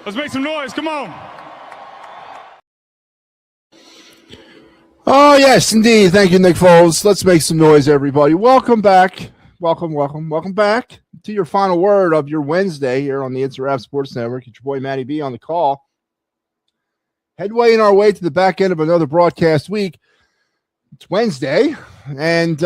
Let's make some noise. Come on. Oh, yes, indeed. Thank you, Nick Foles. Let's make some noise, everybody. Welcome back. Welcome back to your final word of your Wednesday here on the It's a Wrap Sports Network. It's your boy, MattyB, on the call. Headwaying our way to the back end of another broadcast week. It's Wednesday, and,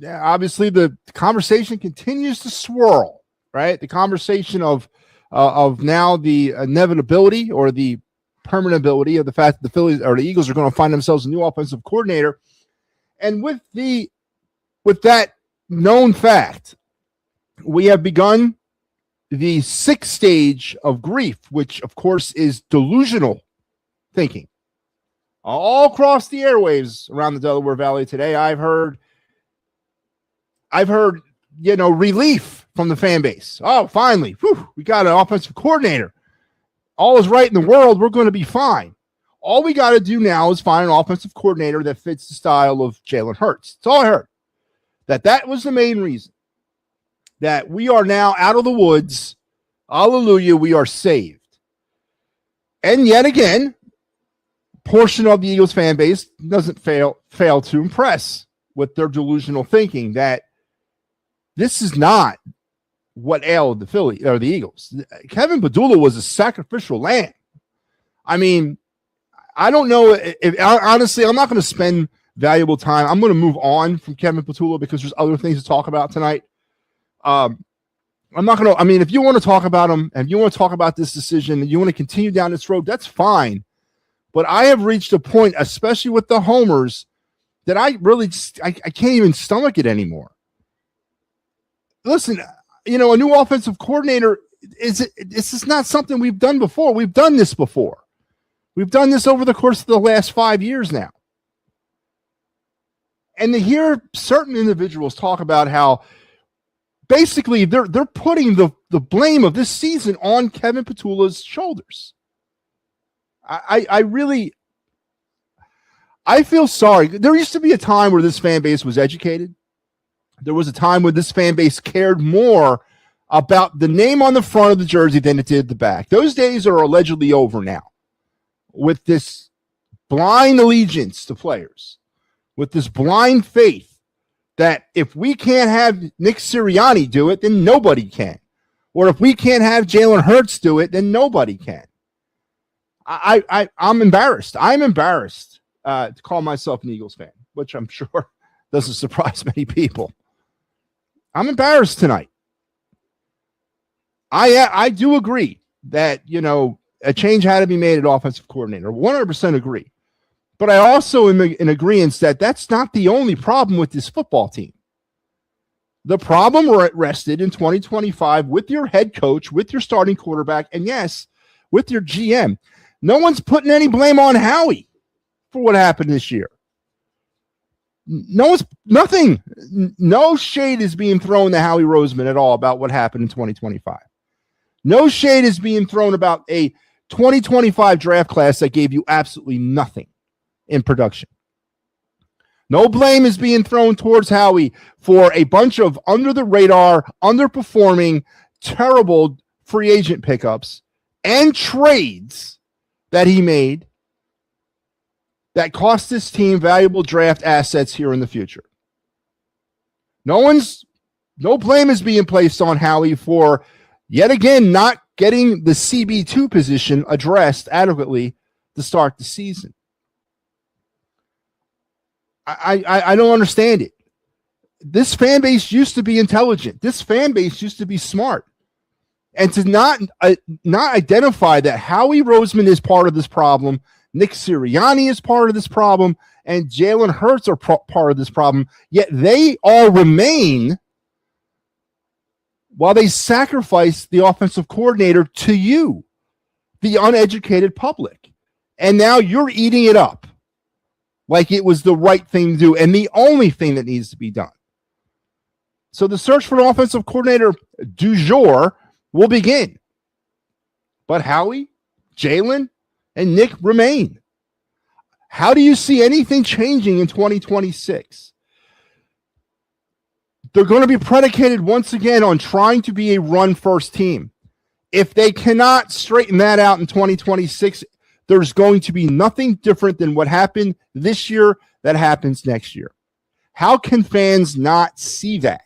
obviously the conversation continues to swirl, right? The conversation of now the inevitability or the permanentability of the fact that the Phillies or the Eagles are going to find themselves a new offensive coordinator. And with that known fact, we have begun the sixth stage of grief, which of course is delusional thinking. All across the airwaves around the Delaware Valley today, I've heard, relief from the fan base. Oh, finally, we got an offensive coordinator. All is right in the world. We're going to be fine. All we got to do now is find an offensive coordinator that fits the style of Jalen Hurts. That's all I heard. That was the main reason. That we are now out of the woods. Hallelujah, we are saved. And yet again, portion of the Eagles fan base doesn't fail to impress with their delusional thinking that this is not what ailed the Philly or the Eagles. Kevin Padula was a sacrificial lamb. I mean, I don't know if honestly, I'm not going to spend valuable time. I'm going to move on from Kevin Padula because there's other things to talk about tonight. I'm not going to, if you want to talk about him and you want to talk about this decision and you want to continue down this road, that's fine. But I have reached a point, especially with the homers, that I really I can't even stomach it anymore. Listen, a new offensive coordinator this is not something we've done before. We've done this before. We've done this over the course of the last 5 years now. And to hear certain individuals talk about how basically they're putting the blame of this season on Kevin Petula's shoulders. I feel sorry. There used to be a time where this fan base was educated. There was a time when this fan base cared more about the name on the front of the jersey than it did the back. Those days are allegedly over now with this blind allegiance to players, with this blind faith that if we can't have Nick Sirianni do it, then nobody can. Or if we can't have Jalen Hurts do it, then nobody can. I'm embarrassed. I'm embarrassed to call myself an Eagles fan, which I'm sure doesn't surprise many people. I'm embarrassed tonight. I do agree that, a change had to be made at offensive coordinator. 100% agree. But I also am in agreement that that's not the only problem with this football team. The problem rested in 2025 with your head coach, with your starting quarterback, and yes, with your GM. No one's putting any blame on Howie for what happened this year. Nothing. No shade is being thrown to Howie Roseman at all about what happened in 2025. No shade is being thrown about a 2025 draft class that gave you absolutely nothing in production. No blame is being thrown towards Howie for a bunch of under-the-radar, underperforming, terrible free agent pickups and trades that he made that cost this team valuable draft assets here in the future. No blame is being placed on Howie for, yet again, not getting the CB2 position addressed adequately to start the season. I don't understand it. This fan base used to be intelligent. This fan base used to be smart. And to not identify that Howie Roseman is part of this problem, Nick Sirianni is part of this problem, and Jalen Hurts are part of this problem, yet they all remain while they sacrifice the offensive coordinator to you, the uneducated public. And now you're eating it up like it was the right thing to do and the only thing that needs to be done. So the search for an offensive coordinator du jour will begin. But Howie, Jalen, and Nick remain. How do you see anything changing in 2026? They're going to be predicated once again on trying to be a run-first team. If they cannot straighten that out in 2026, there's going to be nothing different than what happened this year that happens next year. How can fans not see that?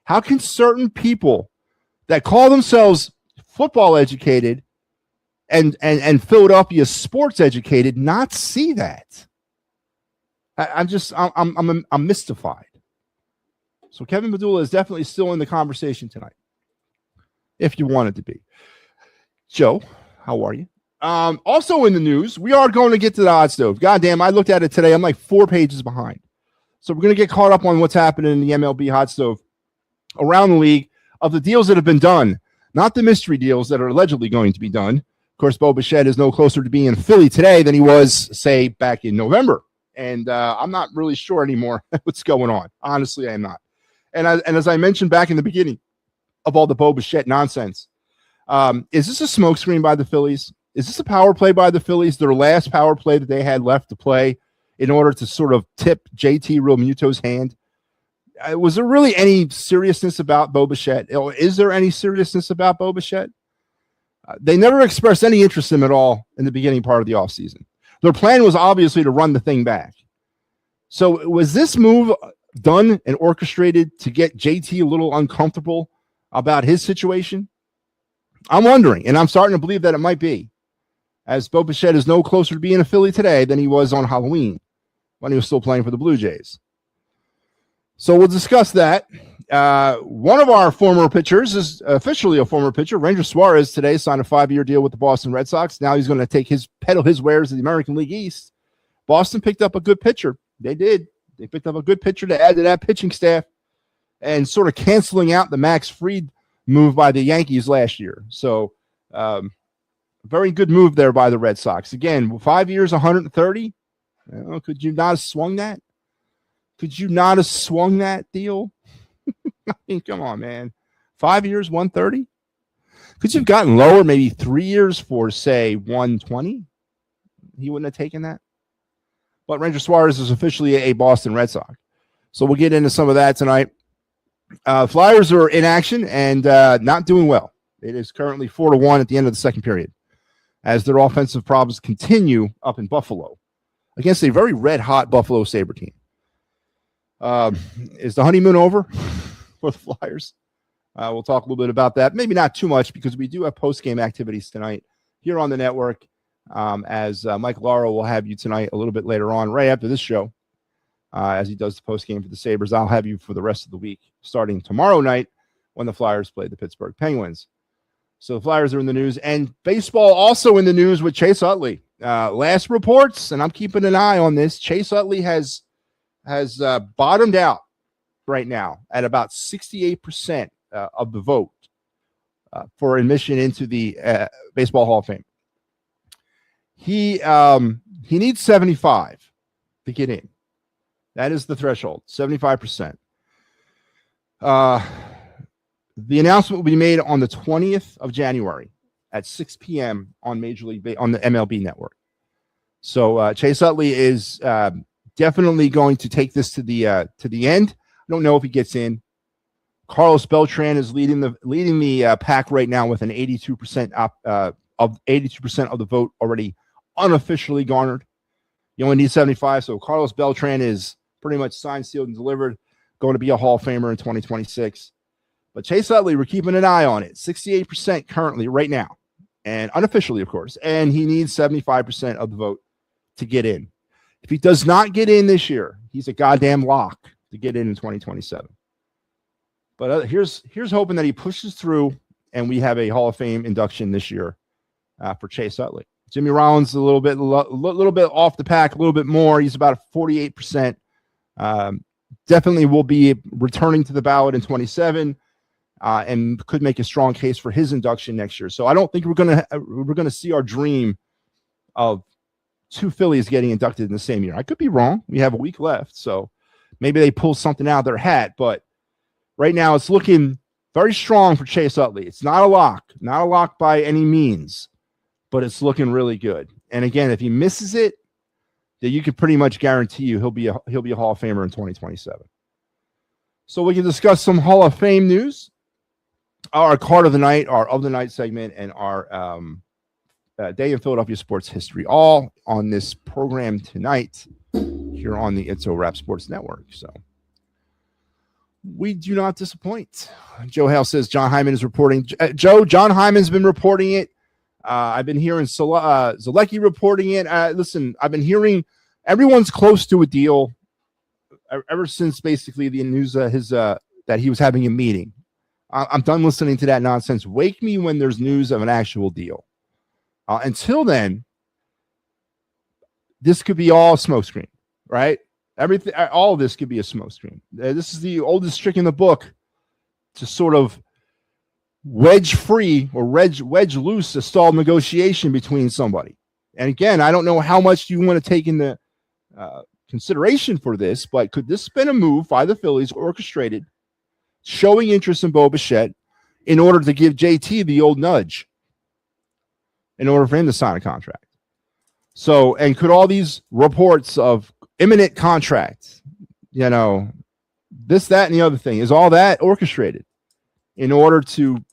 How can certain people that call themselves football educated and Philadelphia sports educated not see that? I'm mystified. So Kevin Padula is definitely still in the conversation tonight, if you wanted to be. Joe, how are you? Also in the news, we are going to get to the hot stove. Goddamn, I looked at it today. I'm like 4 pages behind. So we're going to get caught up on what's happening in the MLB hot stove around the league of the deals that have been done, not the mystery deals that are allegedly going to be done. Of course, Bo Bichette is no closer to being in Philly today than he was, say, back in November. And I'm not really sure anymore what's going on. Honestly, I am not. And as I mentioned back in the beginning of all the Bo Bichette nonsense, is this a smokescreen by the Phillies? Is this a power play by the Phillies, their last power play that they had left to play in order to sort of tip JT Realmuto's hand? Was there really any seriousness about Bo Bichette? Or is there any seriousness about Bo Bichette? They never expressed any interest in him at all in the beginning part of the offseason. Their plan was obviously to run the thing back. So was this move done and orchestrated to get JT a little uncomfortable about his situation? I'm wondering, and I'm starting to believe that it might be, as Bo Bichette is no closer to being a Philly today than he was on Halloween when he was still playing for the Blue Jays. So we'll discuss that. One of our former pitchers is officially a former pitcher. Ranger Suarez today signed a 5-year deal with the Boston Red Sox. Now he's going to peddle his wares to the American League East. Boston picked up a good pitcher. They did. They picked up a good pitcher to add to that pitching staff and sort of canceling out the Max Fried move by the Yankees last year. So very good move there by the Red Sox. Again, 5 years, 130. Could you not have swung that? Could you not have swung that deal? I mean, come on, man. 5 years, 130? Could you have gotten lower, maybe 3 years for, say, 120? He wouldn't have taken that. But Ranger Suarez is officially a Boston Red Sox. So we'll get into some of that tonight. Flyers are in action and not doing well. It is currently 4-1 at the end of the second period as their offensive problems continue up in Buffalo against a very red-hot Buffalo Sabre team. Is the honeymoon over for the Flyers? We'll talk a little bit about that. Maybe not too much because we do have post-game activities tonight here on the network. As Mike Lauro will have you tonight a little bit later on, right after this show, as he does the post-game for the Sabres. I'll have you for the rest of the week, starting tomorrow night when the Flyers play the Pittsburgh Penguins. So the Flyers are in the news, and baseball also in the news with Chase Utley. Last reports, and I'm keeping an eye on this, Chase Utley has bottomed out right now at about 68% of the vote for admission into the Baseball Hall of Fame. He needs 75 to get in. That is the threshold, 75%. The announcement will be made on the 20th of January at 6 p.m. on on the MLB network. So Chase Utley is definitely going to take this to the end. I don't know if he gets in. Carlos Beltran is leading the pack right now with an 82% of 82% of the vote already unofficially garnered. You only need 75, so Carlos Beltran is pretty much signed, sealed, and delivered, going to be a Hall of Famer in 2026. But Chase Utley, we're keeping an eye on it. 68% currently right now, and unofficially, of course, and he needs 75% of the vote to get in. If he does not get in this year, he's a goddamn lock to get in 2027. But here's hoping that he pushes through and we have a Hall of Fame induction this year for Chase Utley. Jimmy Rollins a little bit off the pack, a little bit more. He's about 48%. Definitely will be returning to the ballot in 27 and could make a strong case for his induction next year. So I don't think we're gonna see our dream of two Phillies getting inducted in the same year. I could be wrong. We have a week left, so maybe they pull something out of their hat. But right now, it's looking very strong for Chase Utley. It's not a lock by any means, but it's looking really good. And again, if he misses it, then you can pretty much guarantee you he'll be a Hall of Famer in 2027. So we can discuss some Hall of Fame news. our card of the night, our of the night segment, and our day in Philadelphia sports history, all on this program tonight here on the It's a Wrap Sports Network. So we do not disappoint. Joe Hale says John Hyman is reporting. John Hyman's been reporting it. I've been hearing Zalecki reporting it. Listen, I've been hearing everyone's close to a deal ever since basically the news that he was having a meeting. I'm done listening to that nonsense. Wake me when there's news of an actual deal. Until then, this could be all smokescreen, right? Everything, all of this could be a smokescreen. This is the oldest trick in the book to sort of wedge free or wedge loose a stalled negotiation between somebody. And again, I don't know how much you want to take into consideration for this, but could this been a move by the Phillies orchestrated, showing interest in Bo Bichette in order to give JT the old nudge in order for him to sign a contract? So, and could all these reports of imminent contracts, this, that, and the other thing, is all that orchestrated in order to,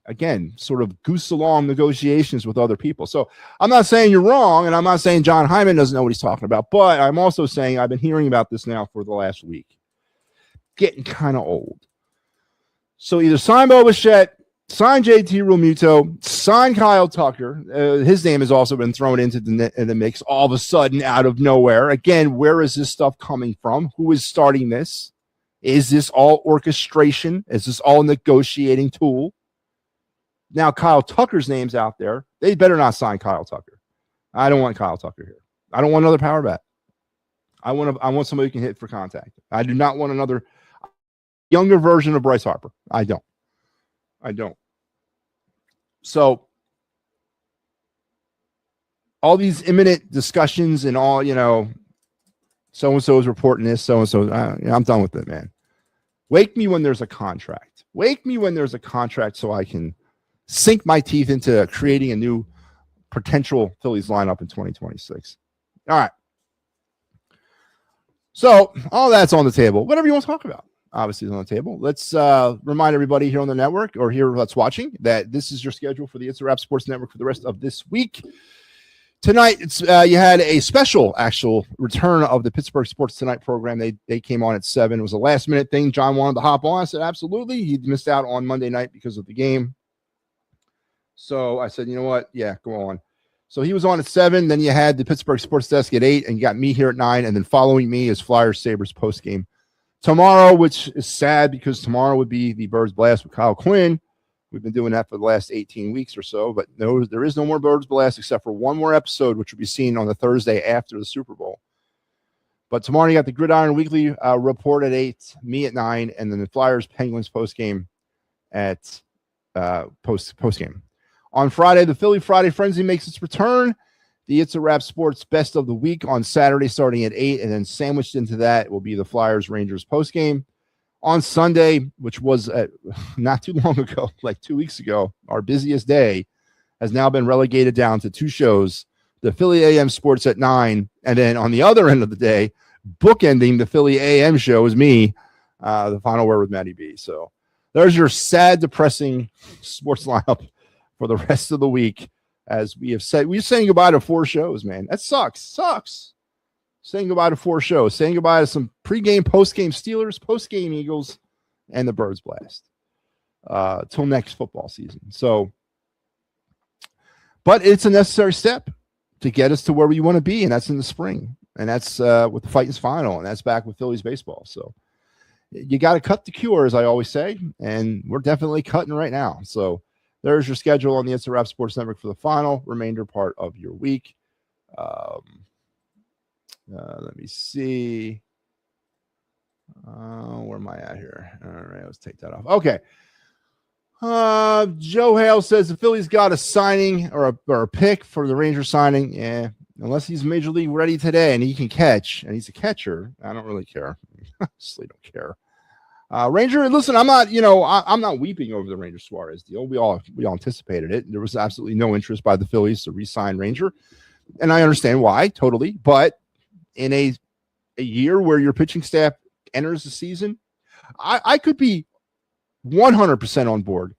again, sort of goose along negotiations with other people? So I'm not saying you're wrong, and I'm not saying John Hyman doesn't know what he's talking about, but I'm also saying I've been hearing about this now for the last week. Getting kind of old. So either sign Bo Bichette, sign JT Realmuto, sign Kyle Tucker. His name has also been thrown into the mix all of a sudden out of nowhere. Again, where is this stuff coming from? Who is starting this? Is this all orchestration? Is this all a negotiating tool? Now Kyle Tucker's name's out there. They better not sign Kyle Tucker. I don't want Kyle Tucker here. I don't want another power bat. I want somebody who can hit for contact. I do not want another younger version of Bryce Harper. I don't. So all these imminent discussions and all, so-and-so is reporting this, so-and-so, I'm done with it, man. Wake me when there's a contract. Wake me when there's a contract so I can sink my teeth into creating a new potential Phillies lineup in 2026. All right. So all that's on the table. Whatever you want to talk about, obviously, is on the table. Let's remind everybody here on the network or here that's watching that this is your schedule for the It's a Wrap Sports Network for the rest of this week. Tonight, it's you had a special actual return of the Pittsburgh Sports Tonight program. They came on at 7. It was a last-minute thing. John wanted to hop on. I said, absolutely. He missed out on Monday night because of the game. So I said, you know what? Yeah, go on. So he was on at 7. Then you had the Pittsburgh Sports Desk at 8, and you got me here at 9. And then following me is Flyers Sabres postgame tomorrow, which is sad because tomorrow would be the Birds Blast with Kyle Quinn. We've been doing that for the last 18 weeks or so, but no, there is no more Birds Blast except for one more episode, which will be seen on the Thursday after the Super Bowl. But tomorrow you got the Gridiron Weekly report at 8, me at 9, and then the Flyers Penguins postgame at postgame. On Friday, the Philly Friday Frenzy makes its return. The It's a Wrap Sports Best of the Week on Saturday starting at 8, and then sandwiched into that will be the Flyers Rangers postgame. On Sunday, which was not too long ago, like 2 weeks ago, our busiest day has now been relegated down to 2 shows, the Philly AM Sports at 9, and then on the other end of the day, bookending the Philly AM show is me, the Final Word with MattyB. So there's your sad, depressing sports lineup for the rest of the week. As we have said, we're saying goodbye to 4 shows, man. That sucks. Saying goodbye to 4 shows. Saying goodbye to some pregame, postgame Steelers, postgame Eagles, and the Birds Blast. Till next football season. So, but it's a necessary step to get us to where we want to be, and that's in the spring. And that's with the Fightins Final, and that's back with Phillies baseball. So you got to cut the cure, as I always say, and we're definitely cutting right now. So there's your schedule on the It's a Wrap Sports Network for the final remainder part of your week. Let me see. Where am I at here? All right, let's take that off. Okay. Joe Hale says the Phillies got a signing or a pick for the Rangers signing. Yeah, unless he's major league ready today and he can catch, and he's a catcher. I don't really care. Honestly, don't care. Ranger, listen, I'm not weeping over the Ranger Suarez deal. We all anticipated it. There was absolutely no interest by the Phillies to re-sign Ranger, and I understand why, totally. But in a year where your pitching staff enters the season, I could be 100% on board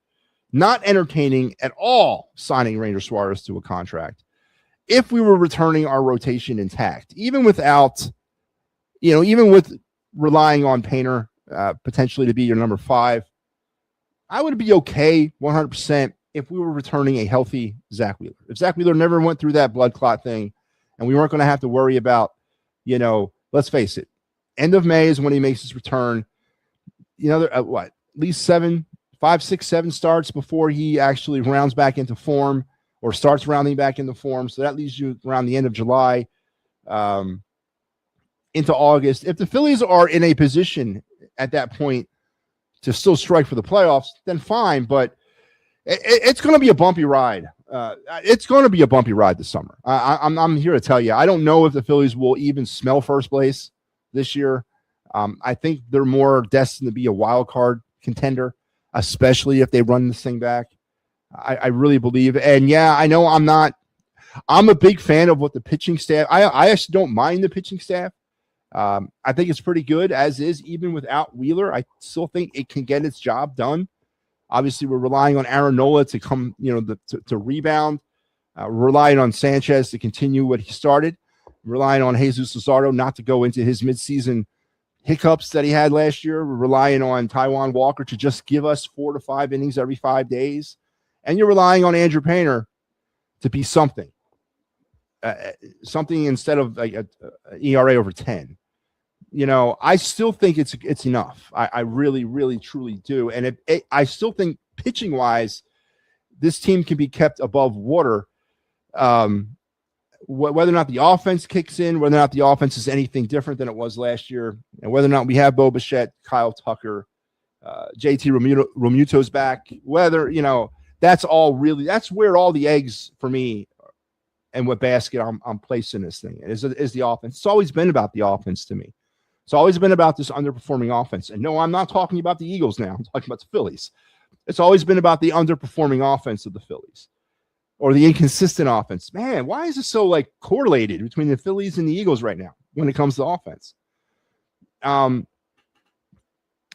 not entertaining at all signing Ranger Suarez to a contract if we were returning our rotation intact, even without, even with relying on Painter potentially to be your number 5. I would be okay 100% if we were returning a healthy Zach Wheeler. If Zach Wheeler never went through that blood clot thing and we weren't going to have to worry about, let's face it, end of May is when he makes his return. At least 5, 6, 7 starts before he actually rounds back into form or starts rounding back into form. So that leaves you around the end of July into August. If the Phillies are in a position at that point to still strike for the playoffs, then fine. But it's going to be a bumpy ride. It's going to be a bumpy ride this summer. I'm here to tell you, I don't know if the Phillies will even smell first place this year. I think they're more destined to be a wild card contender, especially if they run this thing back. I really believe. And yeah, I know I'm a big fan of what the pitching staff, I actually don't mind the pitching staff. I think it's pretty good as is, even without Wheeler. I still think it can get its job done. Obviously, we're relying on Aaron Nola to come, to rebound. We're relying on Sanchez to continue what he started. We're relying on Jesus Luzardo not to go into his midseason hiccups that he had last year. We're relying on Taijuan Walker to just give us 4 to 5 innings every 5 days. And you're relying on Andrew Painter to be something instead of like a ERA over 10. I still think it's enough. I really, really, truly do. And I still think pitching wise, this team can be kept above water. Whether or not the offense kicks in, whether or not the offense is anything different than it was last year, and whether or not we have Bo Bichette, Kyle Tucker, JT Realmuto's back, whether, that's where all the eggs for me and what basket I'm placing this thing is the offense. It's always been about the offense to me. It's always been about this underperforming offense. And no, I'm not talking about the Eagles now. I'm talking about the Phillies. It's always been about the underperforming offense of the Phillies or the inconsistent offense. Man, why is it so correlated between the Phillies and the Eagles right now when it comes to offense?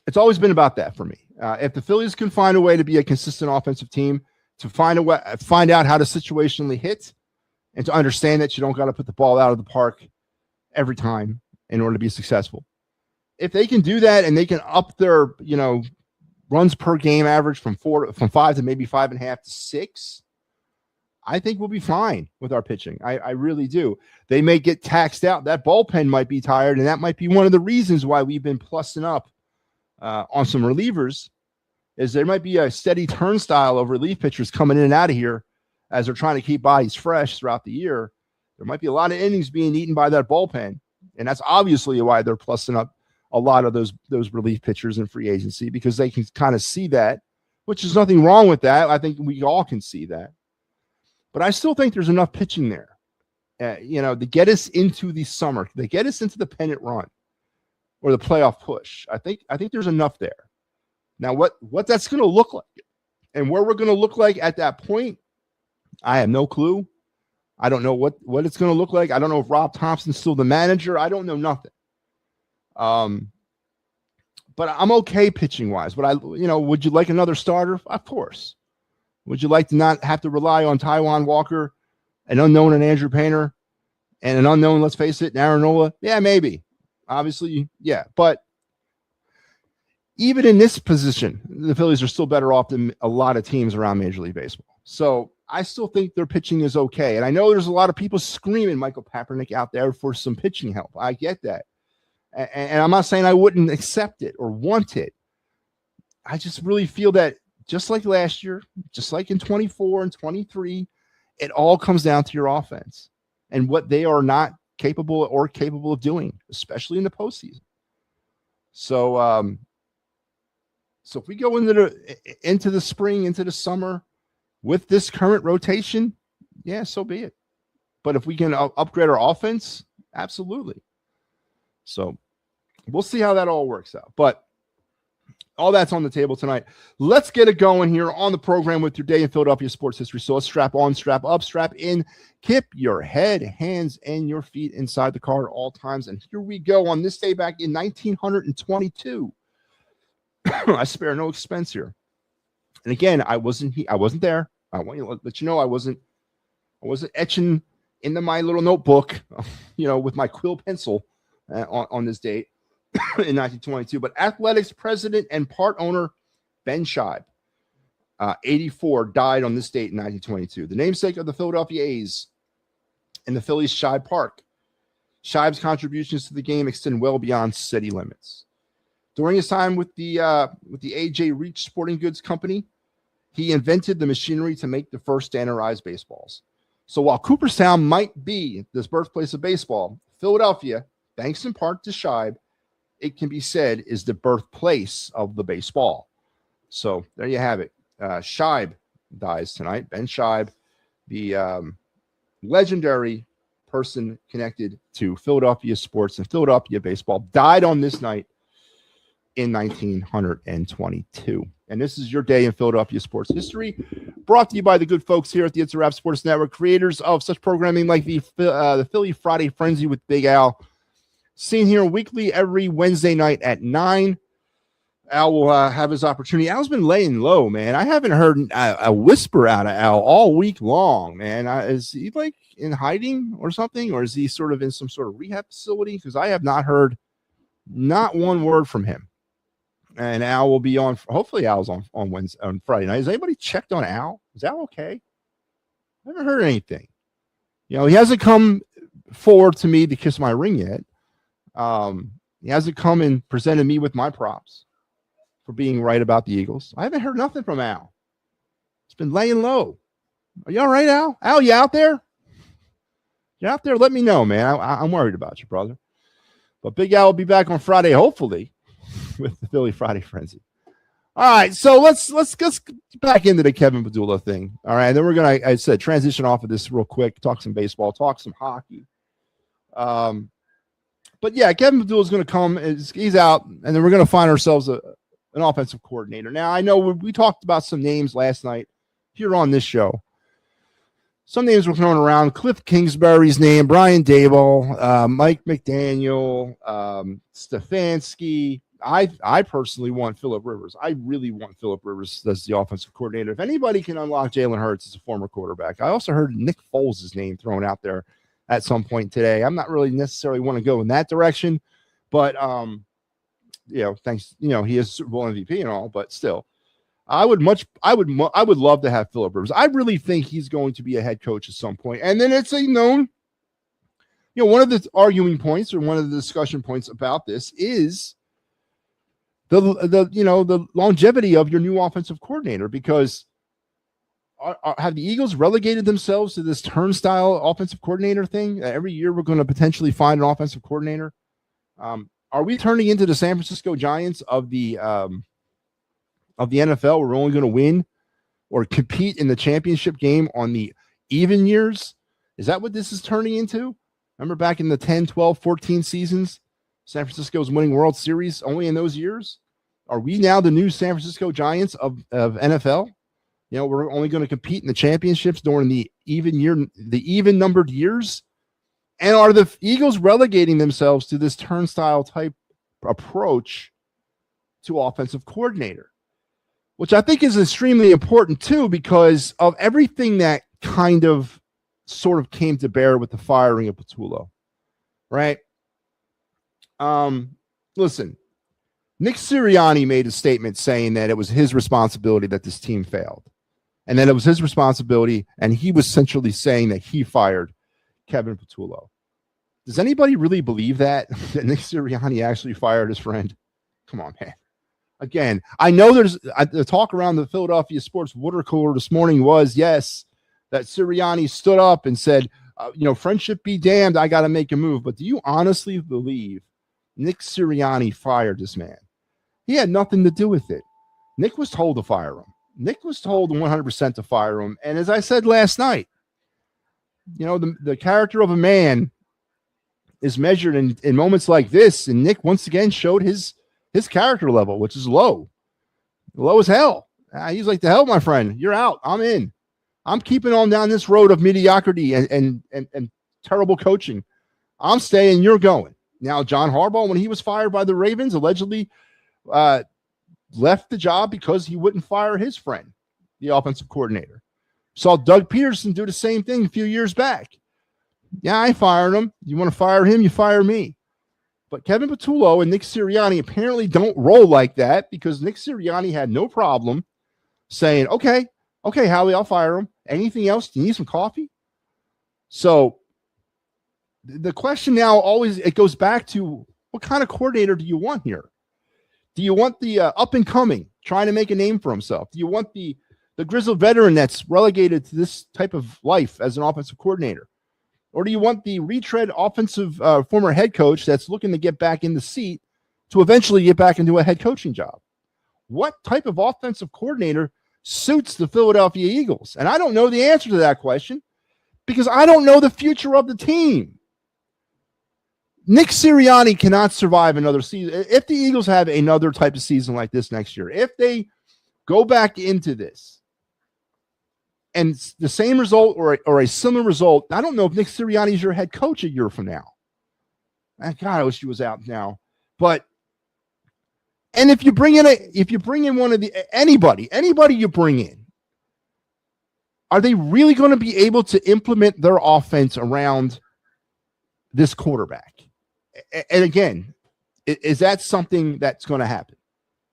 It's always been about that for me. If the Phillies can find a way to be a consistent offensive team, to find out how to situationally hit, and to understand that you don't got to put the ball out of the park every time in order to be successful. If they can do that and they can up their, runs per game average from 5 to maybe 5.5 to 6, I think we'll be fine with our pitching. I really do. They may get taxed out. That bullpen might be tired, and that might be one of the reasons why we've been plussing up on some relievers, is there might be a steady turnstile of relief pitchers coming in and out of here as they're trying to keep bodies fresh throughout the year. There might be a lot of innings being eaten by that bullpen, and that's obviously why they're plussing up a lot of those relief pitchers in free agency, because they can kind of see that, which is nothing wrong with that. I think we all can see that. But I still think there's enough pitching there, to get us into the summer, to get us into the pennant run or the playoff push. I think there's enough there. Now, what that's going to look like and where we're going to look like at that point, I have no clue. I don't know what it's going to look like. I don't know if Rob Thompson's still the manager. I don't know nothing. But I'm okay pitching wise. But would you like another starter? Of course. Would you like to not have to rely on Taijuan Walker, an unknown and Andrew Painter, and an unknown, let's face it, Aaron Nola? Yeah, maybe. Obviously, yeah. But even in this position, the Phillies are still better off than a lot of teams around Major League Baseball. So I still think their pitching is okay. And I know there's a lot of people screaming Michael Papernick out there for some pitching help. I get that. And I'm not saying I wouldn't accept it or want it. I just really feel that just like last year, just like in 24 and 23, it all comes down to your offense and what they are not capable of doing, especially in the postseason. So, so if we go into the spring, into the summer with this current rotation, yeah, so be it. But if we can upgrade our offense, absolutely. So we'll see how that all works out. But all that's on the table tonight. Let's get it going here on the program with your day in Philadelphia sports history. So let's strap on, strap up, strap in, keep your head, hands, and your feet inside the car at all times. And here we go on this day back in 1922. I spare no expense here. And again, I wasn't there. I want you to let you know I wasn't etching into my little notebook, with my quill pencil on this date in 1922. But Athletics president and part owner Ben Scheib, 84, died on this date in 1922. The namesake of the Philadelphia A's and the Phillies, Scheib Park. Scheib's contributions to the game extend well beyond city limits. During his time with the A.J. Reach Sporting Goods Company, he invented the machinery to make the first standardized baseballs. So while Cooperstown might be this birthplace of baseball, Philadelphia, thanks in part to Scheib, it can be said is the birthplace of the baseball. So there you have it. Scheib dies tonight. Ben Scheib, the legendary person connected to Philadelphia sports and Philadelphia baseball, died on this night in 1922. And this is your day in Philadelphia sports history, brought to you by the good folks here at the It's a Wrap Sports Network, creators of such programming like the Philly Friday Frenzy with Big Al, seen here weekly every Wednesday night at 9. Al will have his opportunity. Al's been laying low, man. I haven't heard a whisper out of Al all week long, man. Is he like in hiding or something? Or is he sort of in some sort of rehab facility? Because I have not heard not one word from him. And Al will be on. Hopefully, Al's on Wednesday, on Friday night. Has anybody checked on Al? Is Al okay? I haven't heard anything. He hasn't come forward to me to kiss my ring yet. He hasn't come and presented me with my props for being right about the Eagles. I haven't heard nothing from Al. It's been laying low. Are you all right, Al? Al, you out there? You out there? Let me know, man. I'm worried about you, brother. But Big Al will be back on Friday, hopefully, with the Philly Friday Frenzy. All right, so let's get back into the Kevin Padula thing. All right, and then we're gonna, I said, transition off of this real quick, talk some baseball, talk some hockey. But yeah, Kevin Padula is going to come. He's out, and then we're going to find ourselves an offensive coordinator. Now, I know we talked about some names last night here on this show. Some names were thrown around. Cliff Kingsbury's name, Brian Daboll, Mike McDaniel, Stefanski. I personally want Phillip Rivers. I really want Phillip Rivers as the offensive coordinator. If anybody can unlock Jalen Hurts as a former quarterback, I also heard Nick Foles' name thrown out there at some point today. I'm not really necessarily want to go in that direction, but thanks. He is Super Bowl MVP and all, but still, I would love to have Phillip Rivers. I really think he's going to be a head coach at some point. And then it's a known, one of the arguing points or one of the discussion points about this is the longevity of your new offensive coordinator, because have the Eagles relegated themselves to this turnstile offensive coordinator thing? Every year we're going to potentially find an offensive coordinator. Are we turning into the San Francisco Giants of the NFL? We're only going to win or compete in the championship game on the even years. Is that what this is turning into? Remember back in the 10, 12, 14 seasons, San Francisco was winning World Series only in those years. Are we now the new San Francisco Giants of NFL? We're only going to compete in the championships during the even numbered years. And are the Eagles relegating themselves to this turnstile type approach to offensive coordinator, which I think is extremely important too, because of everything that kind of sort of came to bear with the firing of Patullo, right? Listen, Nick Sirianni made a statement saying that it was his responsibility that this team failed, and that it was his responsibility, and he was essentially saying that he fired Kevin Patullo. Does anybody really believe that Nick Sirianni actually fired his friend? Come on, man. Again, I know there's the talk around the Philadelphia sports water cooler this morning was, yes, that Sirianni stood up and said, friendship be damned, I got to make a move. But do you honestly believe Nick Sirianni fired this man? He had nothing to do with it. Nick was told to fire him. Nick was told 100% to fire him. And as I said last night, the character of a man is measured in moments like this. And Nick once again showed his character level, which is low as hell. He's like, the hell, my friend, you're out. I'm in. I'm keeping on down this road of mediocrity and terrible coaching. I'm staying. You're going. Now, John Harbaugh, when he was fired by the Ravens, allegedly left the job because he wouldn't fire his friend, the offensive coordinator. Saw Doug Peterson do the same thing a few years back. Yeah, I fired him. You want to fire him, you fire me. But Kevin Patullo and Nick Sirianni apparently don't roll like that, because Nick Sirianni had no problem saying, okay, Howie, I'll fire him. Anything else? Do you need some coffee? So the question now always, it goes back to, what kind of coordinator do you want here? Do you want the up and coming, trying to make a name for himself? Do you want the grizzled veteran that's relegated to this type of life as an offensive coordinator? Or do you want the retread offensive former head coach that's looking to get back in the seat to eventually get back into a head coaching job? What type of offensive coordinator suits the Philadelphia Eagles? And I don't know the answer to that question, because I don't know the future of the team. Nick Sirianni cannot survive another season. If the Eagles have another type of season like this next year, if they go back into this and the same result or a similar result, I don't know if Nick Sirianni is your head coach a year from now. God, I wish he was out now. But and if you bring in one of the anybody you bring in, are they really going to be able to implement their offense around this quarterback? And again, is that something that's going to happen?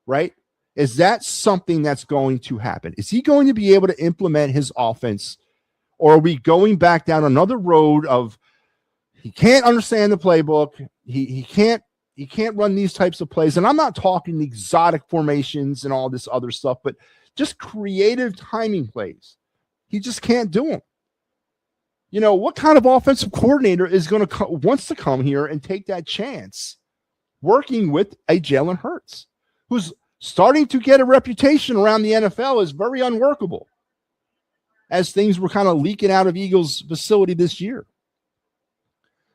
Right? Is that something that's going to happen? Is he going to be able to implement his offense, or are we going back down another road of he can't understand the playbook, he can't run these types of plays? And I'm not talking exotic formations and all this other stuff, but just creative timing plays. He just can't do them. You know, what kind of offensive coordinator is going to wants to come here and take that chance working with a Jalen Hurts, who's starting to get a reputation around the NFL as very unworkable, as things were kind of leaking out of Eagles facility this year.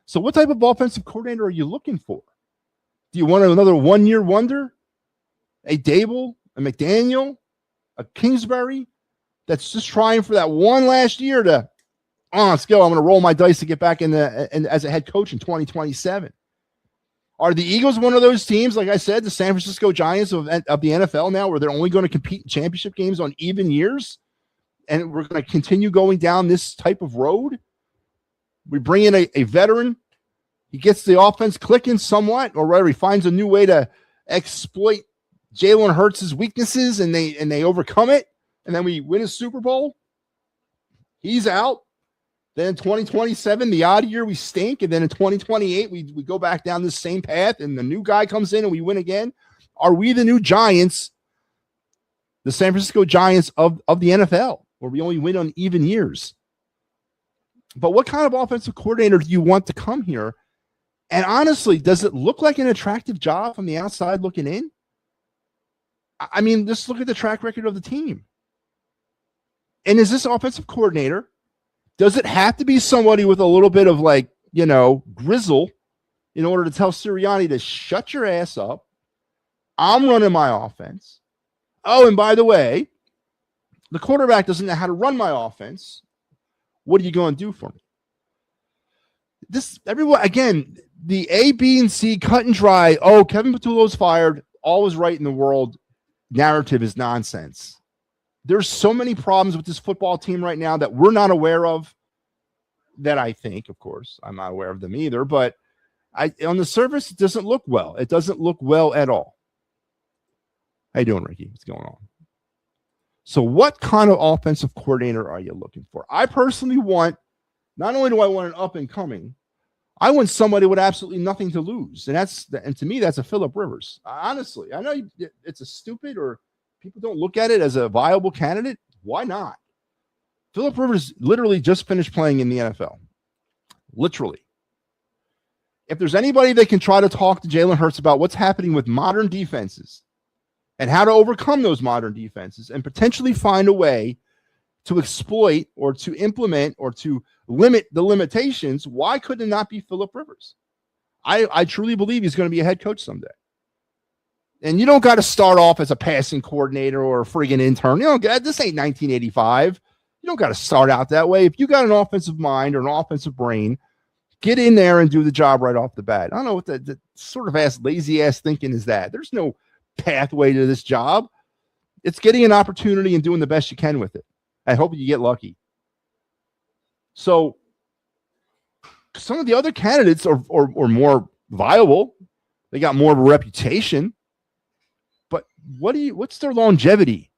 So what type of offensive coordinator are you looking for? Do you want another one-year wonder? A Dable, a McDaniel, a Kingsbury that's just trying for that one last year to, let's go. I'm going to roll my dice to get back in as a head coach in 2027. Are the Eagles one of those teams, like I said, the San Francisco Giants of the NFL now, where they're only going to compete in championship games on even years? And we're going to continue going down this type of road? We bring in a veteran. He gets the offense clicking somewhat, or whether he finds a new way to exploit Jalen Hurts' weaknesses and they overcome it, and then we win a Super Bowl. He's out. Then in 2027, the odd year, we stink. And then in 2028, we go back down this same path, and the new guy comes in and we win again. Are we the new Giants, the San Francisco Giants of the NFL, where we only win on even years? But what kind of offensive coordinator do you want to come here? And honestly, does it look like an attractive job from the outside looking in? I mean, just look at the track record of the team. And is this offensive coordinator, does it have to be somebody with a little bit of grizzle in order to tell Sirianni to shut your ass up? I'm running my offense. Oh, and by the way, the quarterback doesn't know how to run my offense. What are you going to do for me? Everyone, again, the A, B, and C cut and dry. Oh, Kevin Patullo's fired. All is right in the world. Narrative is nonsense. There's so many problems with this football team right now that we're not aware of, that I think, of course, I'm not aware of them either, but on the surface, it doesn't look well. It doesn't look well at all. How you doing, Ricky? What's going on? So what kind of offensive coordinator are you looking for? I personally want, not only do I want an up and coming, I want somebody with absolutely nothing to lose. And to me, that's a Phillip Rivers. Honestly, I know it's a stupid, or people don't look at it as a viable candidate. Why not? Phillip Rivers literally just finished playing in the NFL. Literally. If there's anybody that can try to talk to Jalen Hurts about what's happening with modern defenses and how to overcome those modern defenses and potentially find a way to exploit or to implement or to limit the limitations, why could it not be Phillip Rivers? I truly believe he's going to be a head coach someday. And you don't got to start off as a passing coordinator or a friggin' intern. This ain't 1985. You don't got to start out that way. If you got an offensive mind or an offensive brain, get in there and do the job right off the bat. I don't know what the sort of lazy ass thinking is that. There's no pathway to this job. It's getting an opportunity and doing the best you can with it. I hope you get lucky. So some of the other candidates are more viable. They got more of a reputation. But what's their longevity?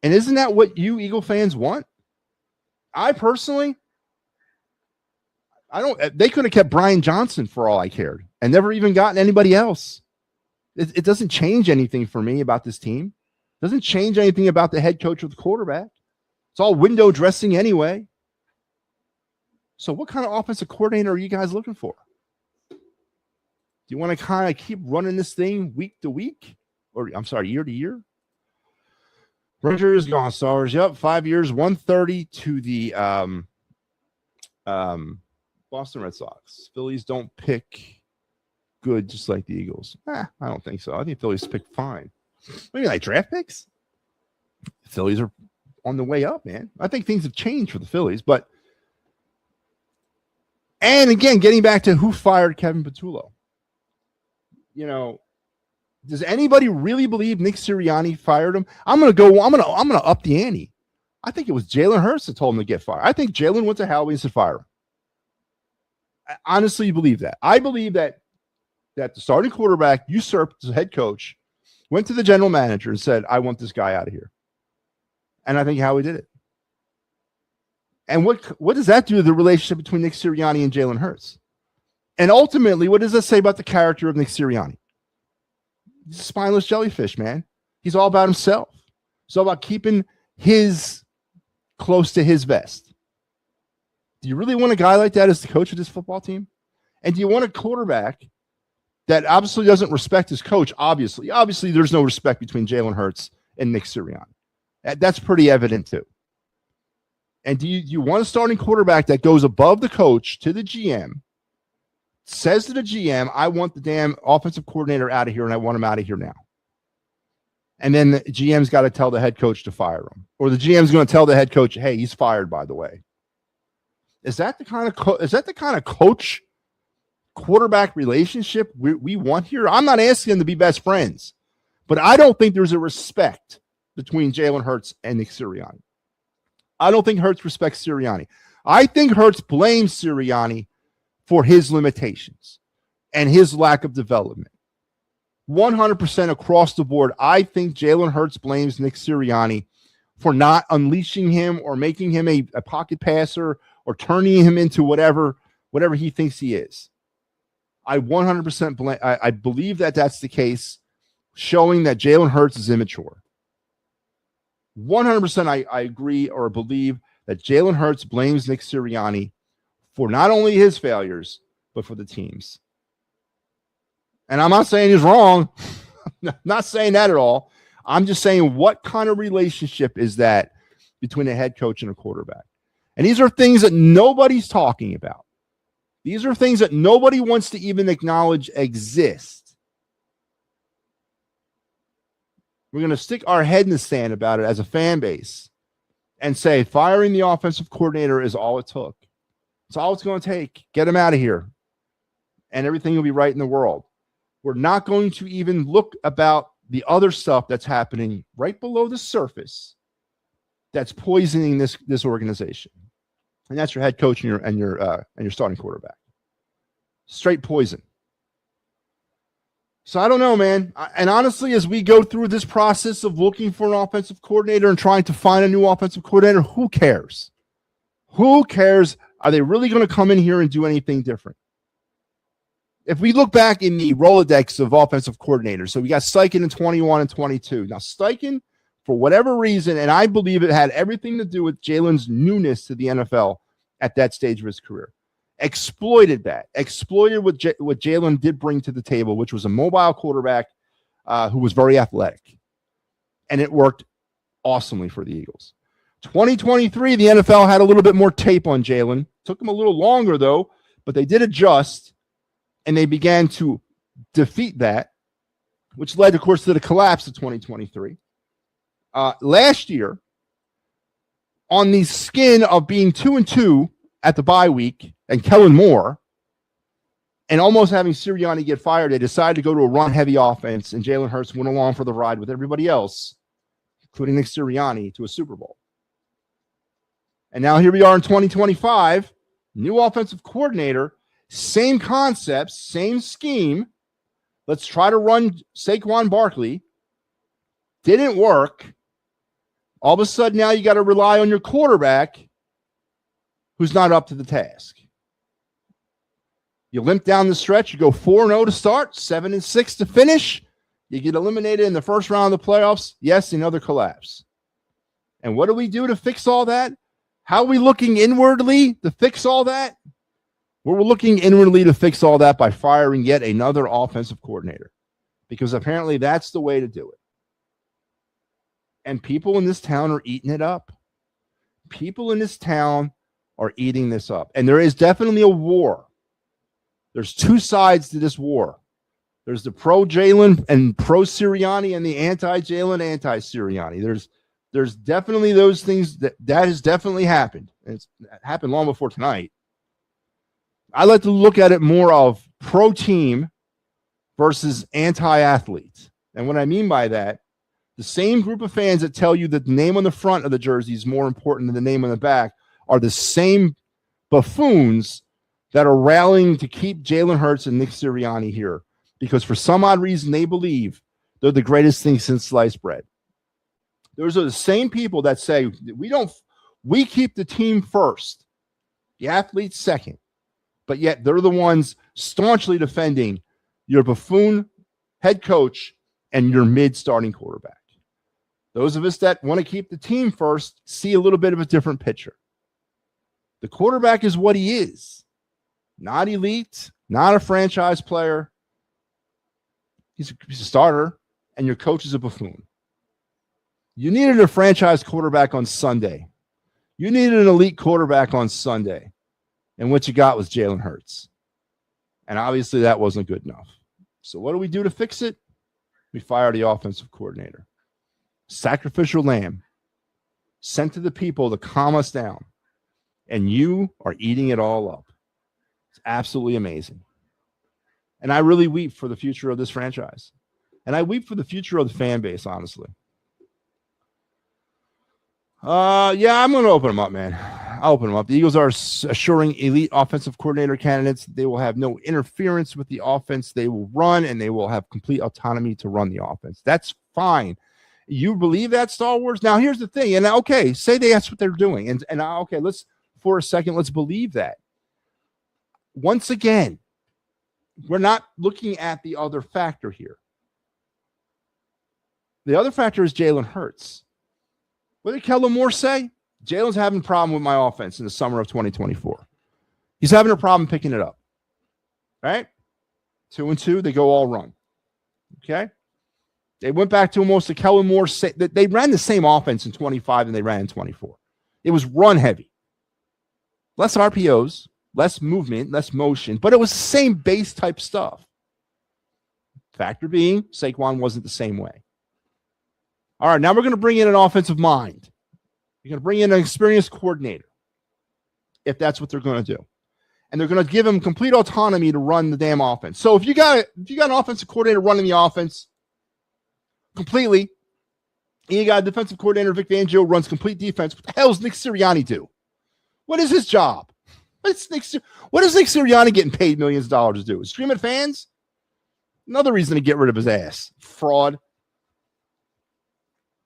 And isn't that what you Eagle fans want? I personally, they could have kept Brian Johnson for all I cared and never even gotten anybody else. It doesn't change anything for me about this team. It doesn't change anything about the head coach or the quarterback. It's all window dressing anyway. So what kind of offensive coordinator are you guys looking for? Do you want to kind of keep running this thing week to week? Or, I'm sorry, year to year? Rangers gone, Stars. Yep, 5 years, 130 to the Boston Red Sox. Phillies don't pick good just like the Eagles. I don't think so. I think Phillies pick fine. Maybe like draft picks? Phillies are on the way up, man. I think things have changed for the Phillies, but and again, getting back to who fired Kevin Patullo. You know, does anybody really believe Nick Sirianni fired him? I'm gonna up the ante. I think it was Jalen Hurts that told him to get fired. I think Jalen went to Howie and said fire him. I honestly believe that. I believe that the starting quarterback usurped the head coach, went to the general manager and said, I want this guy out of here. And I think Howie did it. And what does that do to the relationship between Nick Sirianni and Jalen Hurts? And ultimately, what does that say about the character of Nick Sirianni? He's a spineless jellyfish, man. He's all about himself. It's all about keeping his close to his vest. Do you really want a guy like that as the coach of this football team? And do you want a quarterback that obviously doesn't respect his coach? Obviously, there's no respect between Jalen Hurts and Nick Sirianni. That's pretty evident too. And do you want a starting quarterback that goes above the coach to the GM, says to the GM, I want the damn offensive coordinator out of here and I want him out of here now. And then the GM's got to tell the head coach to fire him. Or the GM's going to tell the head coach, hey, he's fired, by the way. Is that the kind of coach quarterback relationship we want here? I'm not asking them to be best friends, but I don't think there's a respect between Jalen Hurts and Nick Sirianni. I don't think Hurts respects Sirianni. I think Hurts blames Sirianni for his limitations and his lack of development. 100% across the board, I think Jalen Hurts blames Nick Sirianni for not unleashing him or making him a pocket passer or turning him into whatever he thinks he is. I 100% I believe that that's the case, showing that Jalen Hurts is immature. 100% I agree or believe that Jalen Hurts blames Nick Sirianni for not only his failures, but for the team's. And I'm not saying he's wrong. Not saying that at all. I'm just saying, what kind of relationship is that between a head coach and a quarterback? And these are things that nobody's talking about. These are things that nobody wants to even acknowledge exist. We're going to stick our head in the sand about it as a fan base and say firing the offensive coordinator is all it took. It's all it's going to take. Get him out of here, and everything will be right in the world. We're not going to even look about the other stuff that's happening right below the surface that's poisoning this organization. And that's your head coach and your starting quarterback. Straight poison. So I don't know, man. And honestly, as we go through this process of looking for an offensive coordinator and trying to find a new offensive coordinator, who cares? Who cares? Are they really going to come in here and do anything different? If we look back in the Rolodex of offensive coordinators, so we got Steichen in 21 and 22. Now, Steichen, for whatever reason, and I believe it had everything to do with Jalen's newness to the NFL at that stage of his career, exploited what Jalen did bring to the table, which was a mobile quarterback who was very athletic. And it worked awesomely for the Eagles. 2023, the NFL had a little bit more tape on Jalen. Took them a little longer, though, but they did adjust, and they began to defeat that, which led, of course, to the collapse of 2023. Last year, on the skin of being 2-2 at the bye week, and Kellen Moore, and almost having Sirianni get fired, they decided to go to a run-heavy offense, and Jalen Hurts went along for the ride with everybody else, including Nick Sirianni, to a Super Bowl. And now here we are in 2025, new offensive coordinator, same concepts, same scheme. Let's try to run Saquon Barkley. Didn't work. All of a sudden now you got to rely on your quarterback who's not up to the task. You limp down the stretch. You go 4-0 to start, 7-6 to finish. You get eliminated in the first round of the playoffs. Yes, another collapse. And what do we do to fix all that? How are we looking inwardly to fix all that? We're looking inwardly to fix all that by firing yet another offensive coordinator, because apparently that's the way to do it. And people in this town are eating it up. People in this town are eating this up. And there is definitely a war. There's two sides to this war. There's the pro-Jalen and pro-Sirianni and the anti-Jalen, anti-Sirianni. There's definitely those things that has definitely happened. And it's happened long before tonight. I like to look at it more of pro-team versus anti-athlete. And what I mean by that, the same group of fans that tell you that the name on the front of the jersey is more important than the name on the back are the same buffoons that are rallying to keep Jalen Hurts and Nick Sirianni here, because for some odd reason they believe they're the greatest thing since sliced bread. Those are the same people that say we keep the team first, the athletes second, but yet they're the ones staunchly defending your buffoon head coach and your mid-starting quarterback. Those of us that want to keep the team first see a little bit of a different picture. The quarterback is what he is. Not elite, not a franchise player. He's a starter, and your coach is a buffoon. You needed a franchise quarterback on Sunday. You needed an elite quarterback on Sunday. And what you got was Jalen Hurts. And obviously that wasn't good enough. So what do we do to fix it? We fire the offensive coordinator. Sacrificial lamb sent to the people to calm us down. And you are eating it all up. It's absolutely amazing. And I really weep for the future of this franchise. And I weep for the future of the fan base, honestly. Yeah, I'm going to open them up, man. I'll open them up. The Eagles are assuring elite offensive coordinator candidates they will have no interference with the offense they will run, and they will have complete autonomy to run the offense. That's fine. You believe that, Star Wars? Now, here's the thing. And okay, say that's what they're doing. And okay, let's believe that. Once again, we're not looking at the other factor here. The other factor is Jalen Hurts. What did Kellen Moore say? Jalen's having a problem with my offense in the summer of 2024. He's having a problem picking it up. Right? 2-2, they go all run. Okay? They went back to almost a Kellen Moore. They ran the same offense in 25 than they ran in 24. It was run heavy. Less RPOs, less movement, less motion, but it was the same base type stuff. Factor being, Saquon wasn't the same way. All right, now we're going to bring in an offensive mind. You're going to bring in an experienced coordinator, if that's what they're going to do. And they're going to give him complete autonomy to run the damn offense. So if you got an offensive coordinator running the offense completely, and you got a defensive coordinator, Vic Fangio, runs complete defense, what the hell does Nick Sirianni do? What is his job? What is Nick Sirianni getting paid millions of dollars to do? Scream at fans? Another reason to get rid of his ass. Fraud.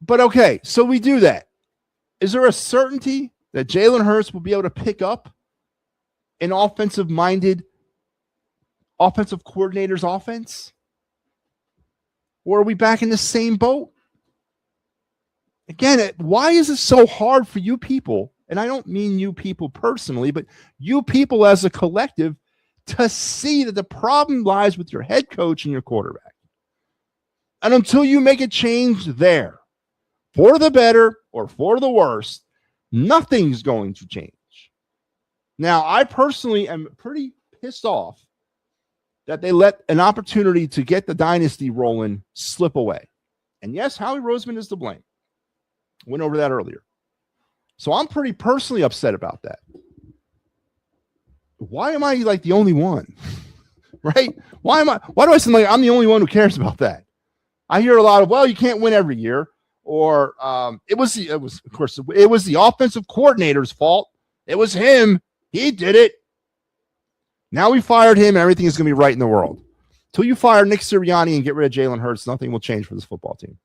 But okay, so we do that. Is there a certainty that Jalen Hurts will be able to pick up an offensive-minded offensive coordinator's offense? Or are we back in the same boat? Again, why is it so hard for you people, and I don't mean you people personally, but you people as a collective, to see that the problem lies with your head coach and your quarterback? And until you make a change there, for the better or for the worse, nothing's going to change. Now, I personally am pretty pissed off that they let an opportunity to get the dynasty rolling slip away. And yes, Howie Roseman is to blame. Went over that earlier. So I'm pretty personally upset about that. Why am I like the only one? right? Why do I seem like I'm the only one who cares about that? I hear a lot of, well, you can't win every year, or it was the offensive coordinator's fault. It was him. He did it. Now we fired him, and everything is going to be right in the world. Until you fire Nick Sirianni and get rid of Jalen Hurts, nothing will change for this football team.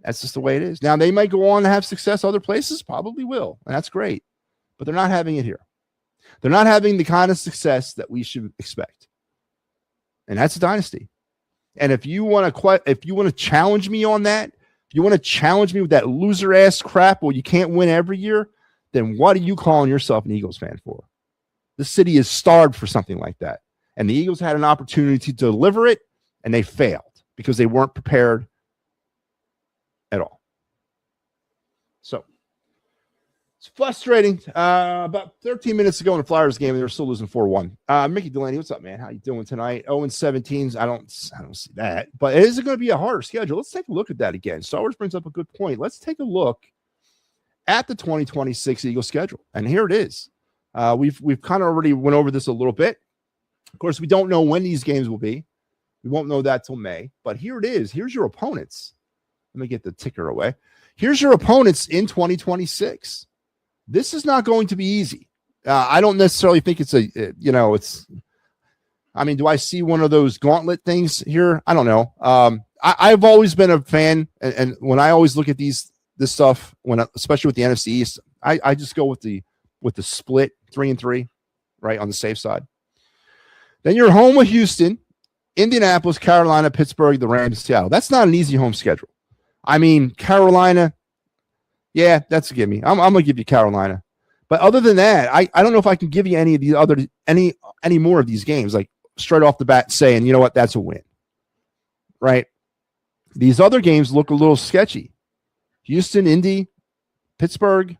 That's just the way it is. Now, they might go on to have success other places, probably will, and that's great. But they're not having it here. They're not having the kind of success that we should expect. And that's a dynasty. And if you want to challenge me on that, if you want to challenge me with that loser ass crap, well, you can't win every year, then what are you calling yourself an Eagles fan for? The city is starved for something like that. And the Eagles had an opportunity to deliver it, and they failed because they weren't prepared at all. So it's frustrating. About 13 minutes ago in the Flyers game, they were still losing 4-1. Mickey Delaney, what's up, man? How you doing tonight? 0-17. I don't see that. But is it going to be a harder schedule? Let's take a look at that again. Star Wars brings up a good point. Let's take a look at the 2026 Eagles schedule. And here it is. We've kind of already went over this a little bit. Of course, we don't know when these games will be. We won't know that till May. But here it is. Here's your opponents. Let me get the ticker away. Here's your opponents in 2026. This is not going to be easy. I don't necessarily think it's do I see one of those gauntlet things here? I don't know. I've always been a fan. And when I always look at this stuff, especially with the NFC East, I just go with the split 3-3, right, on the safe side. Then you're home with Houston, Indianapolis, Carolina, Pittsburgh, the Rams, Seattle. That's not an easy home schedule. I mean, Carolina, yeah, that's a gimme. I'm going to give you Carolina. But other than that, I don't know if I can give you any of the any more of these games, like straight off the bat saying, you know what, that's a win. Right? These other games look a little sketchy. Houston, Indy, Pittsburgh,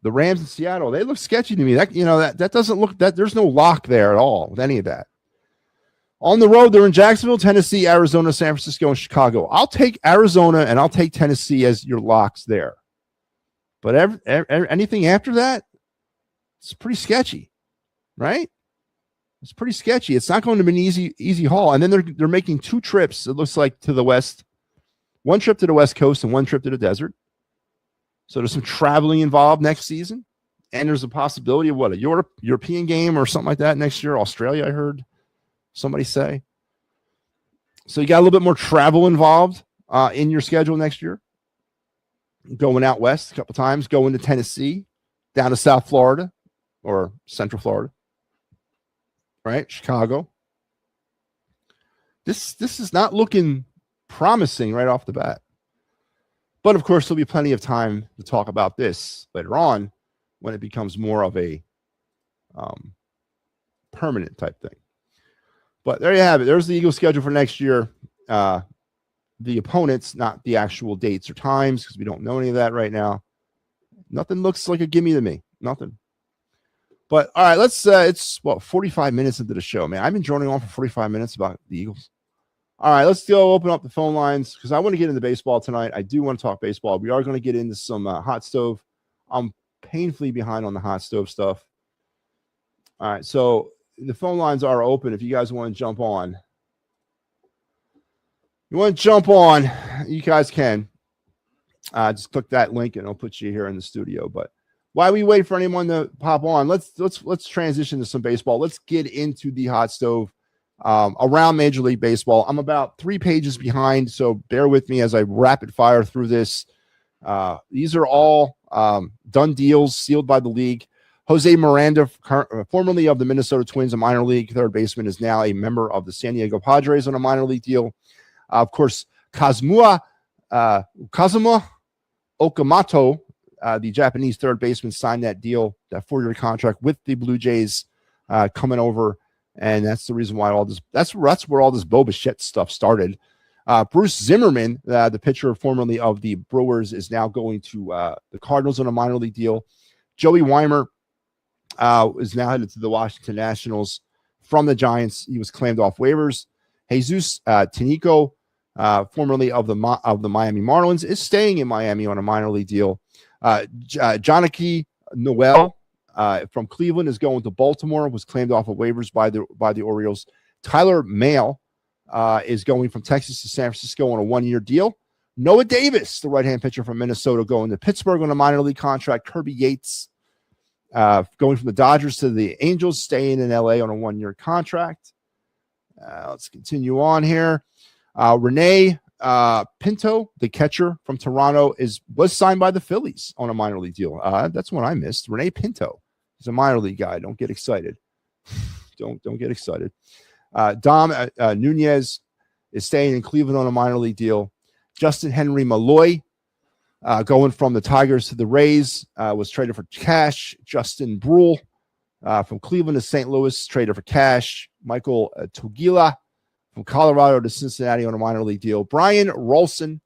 the Rams and Seattle, they look sketchy to me. That doesn't look that there's no lock there at all with any of that. On the road, they're in Jacksonville, Tennessee, Arizona, San Francisco, and Chicago. I'll take Arizona and I'll take Tennessee as your locks there. But anything after that, it's pretty sketchy, right? It's pretty sketchy. It's not going to be an easy haul. And then they're making 2 trips, it looks like, to the West. 1 trip to the West Coast and 1 trip to the desert. So there's some traveling involved next season. And there's a possibility of a European game or something like that next year. Australia, I heard somebody say. So you got a little bit more travel involved in your schedule next year. Going out west a couple times, going to Tennessee, down to South Florida or Central Florida, right? Chicago. This is not looking promising right off the bat. But of course, there'll be plenty of time to talk about this later on when it becomes more of a permanent type thing. But there you have it. There's the Eagles schedule for next year. The opponents, not the actual dates or times, because we don't know any of that right now. Nothing looks like a gimme to me. Nothing. But all right, it's 45 minutes into the show, man. I've been droning on for 45 minutes about the Eagles. All right, let's go open up the phone lines because I want to get into baseball tonight. I do want to talk baseball. We are going to get into some hot stove. I'm painfully behind on the hot stove stuff. All right, so the phone lines are open if you guys want to jump on. You want to jump on, you guys can. Just click that link and it'll put you here in the studio. But while we wait for anyone to pop on, let's transition to some baseball. Let's get into the hot stove around Major League Baseball. I'm about 3 pages behind, so bear with me as I rapid fire through this. These are all done deals, sealed by the league. Jose Miranda, formerly of the Minnesota Twins, a minor league third baseman, is now a member of the San Diego Padres on a minor league deal. Of course, Kazuma Okamoto, the Japanese third baseman, signed that deal, that 4-year contract with the Blue Jays coming over. And that's the reason why that's where all this Bo Bichette stuff started. Bruce Zimmerman, the pitcher formerly of the Brewers, is now going to the Cardinals on a minor league deal. Joey Weimer is now headed to the Washington Nationals from the Giants. He was claimed off waivers. Jesus Tinico, formerly of the Miami Marlins, is staying in Miami on a minor league deal. Jonathan Noel from Cleveland is going to Baltimore, was claimed off of waivers by the Orioles. Tyler Mahle is going from Texas to San Francisco on a 1-year deal. Noah Davis, the right-hand pitcher from Minnesota, going to Pittsburgh on a minor league contract. Kirby Yates going from the Dodgers to the Angels, staying in LA on a 1-year contract. Let's continue on here. Renee Pinto, the catcher from Toronto, was signed by the Phillies on a minor league deal. That's one I missed. Renee Pinto is a minor league guy. Don't get excited. Don't get excited. Dom Nunez is staying in Cleveland on a minor league deal. Justin Henry Malloy, going from the Tigers to the Rays, was traded for cash. Justin Brule from Cleveland to St. Louis, traded for cash. Michael Togila from Colorado to Cincinnati on a minor league deal. Brian Rolson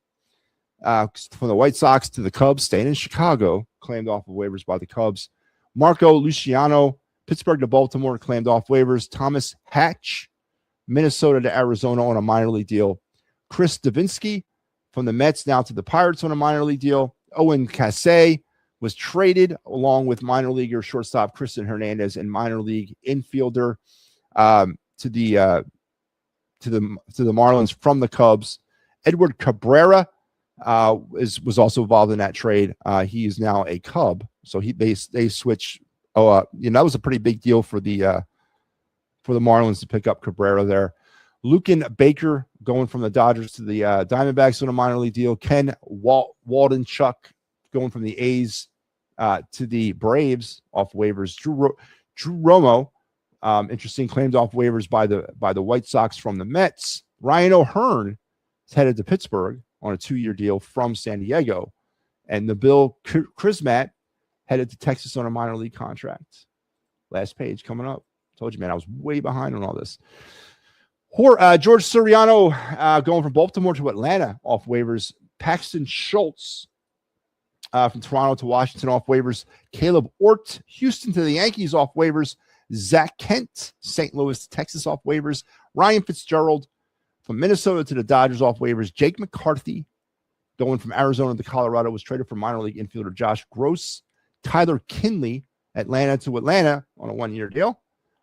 from the White Sox to the Cubs, staying in Chicago, claimed off of waivers by the Cubs. Marco Luciano, Pittsburgh to Baltimore, claimed off waivers. Thomas Hatch, Minnesota to Arizona on a minor league deal. Chris Davinsky from the Mets now to the Pirates on a minor league deal. Owen Cassay was traded along with minor leaguer shortstop Kristen Hernandez and minor league infielder to the Marlins from the Cubs. Edward Cabrera was also involved in that trade. He is now a Cub, so they switch. That was a pretty big deal for the Marlins to pick up Cabrera there. Lucan Baker going from the Dodgers to the Diamondbacks on a minor league deal. Ken Waldenchuk going from the A's to the Braves off waivers. Drew Romo, interesting, claimed off waivers by the White Sox from the Mets. Ryan O'Hearn is headed to Pittsburgh on a 2-year deal from San Diego. And the Bill Chrismat headed to Texas on a minor league contract. Last page coming up. Told you, man, I was way behind on all this. George Soriano going from Baltimore to Atlanta off waivers. Paxton Schultz from Toronto to Washington off waivers. Caleb Ort, Houston to the Yankees off waivers. Zach Kent, St. Louis to Texas off waivers. Ryan Fitzgerald from Minnesota to the Dodgers off waivers. Jake McCarthy going from Arizona to Colorado was traded for minor league infielder Josh Gross. Tyler Kinley, Atlanta to Atlanta on a 1-year deal.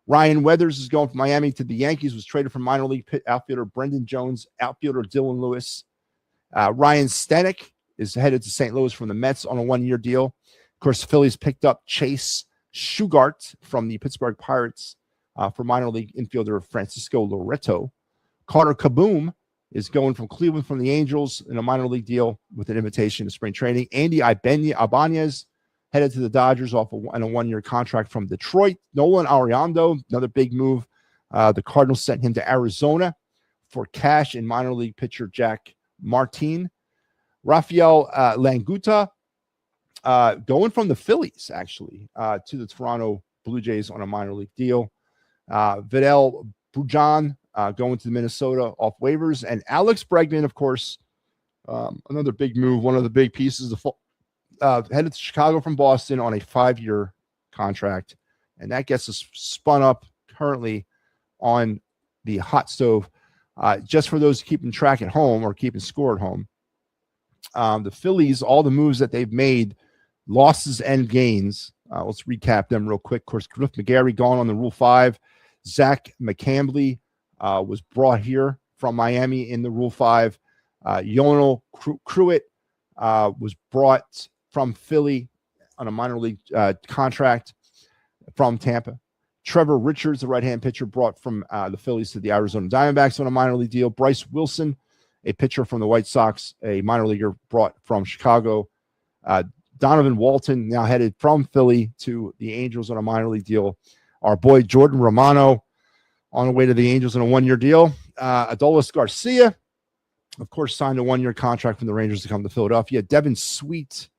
Ryan Weathers is going from Miami to the Yankees, was traded for minor league outfielder Brendan Jones, outfielder Dylan Lewis. Ryan Stanek is headed to St. Louis from the Mets on a 1-year deal. Of course, the Phillies picked up Chase Shugart from the Pittsburgh Pirates for minor league infielder Francisco Loreto. Carter Kaboom is going from Cleveland from the Angels in a minor league deal with an invitation to spring training. Andy Ibanez headed to the Dodgers on a 1-year contract from Detroit. Nolan Ariando, another big move. The Cardinals sent him to Arizona for cash in minor league pitcher Jack Martin. Rafael Languta going from the Phillies, actually, to the Toronto Blue Jays on a minor league deal. Vidal Brujan going to Minnesota off waivers. And Alex Bregman, of course, another big move, one of the big pieces of headed to Chicago from Boston on a 5-year contract. And that gets us spun up currently on the hot stove. Just for those keeping track at home or keeping score at home, the Phillies, all the moves that they've made, losses and gains. Let's recap them real quick. Of course, Griff McGarry gone on the Rule 5. Zach McCambley was brought here from Miami in the Rule 5. Yonel Cruitt was brought from Philly on a minor league contract from Tampa. Trevor Richards, the right-hand pitcher, brought from the Phillies to the Arizona Diamondbacks on a minor league deal. Bryce Wilson, a pitcher from the White Sox, a minor leaguer brought from Chicago. Donovan Walton, now headed from Philly to the Angels on a minor league deal. Our boy Jordan Romano on the way to the Angels on a 1-year deal. Adolis Garcia, of course, signed a 1-year contract from the Rangers to come to Philadelphia. Devin Sweet,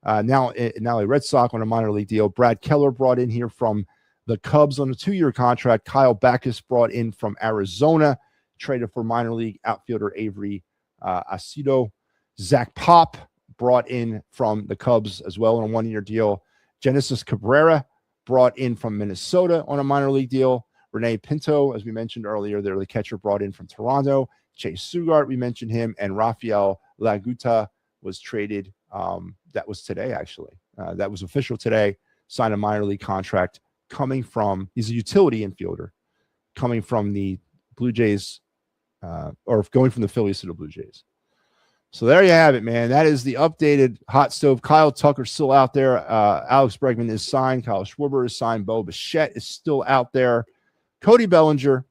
now a Red Sox on a minor league deal. Brad Keller brought in here from the Cubs on a 2-year contract. Kyle Backus brought in from Arizona, traded for minor league outfielder Avery Acedo. Zach Pop brought in from the Cubs as well on a 1-year deal. Genesis Cabrera brought in from Minnesota on a minor league deal. Renee Pinto, as we mentioned earlier, they're the catcher brought in from Toronto. Chase Sugart, we mentioned him, and Rafael Laguta was traded. That was today, actually. That was official today. signed a minor league contract he's a utility infielder coming from the Blue Jays or going from the Phillies to the Blue Jays. So there you have it, man. That is the updated hot stove. Kyle Tucker's still out there. Alex Bregman is signed. Kyle Schwarber is signed. Bo Bichette is still out there. Cody Bellinger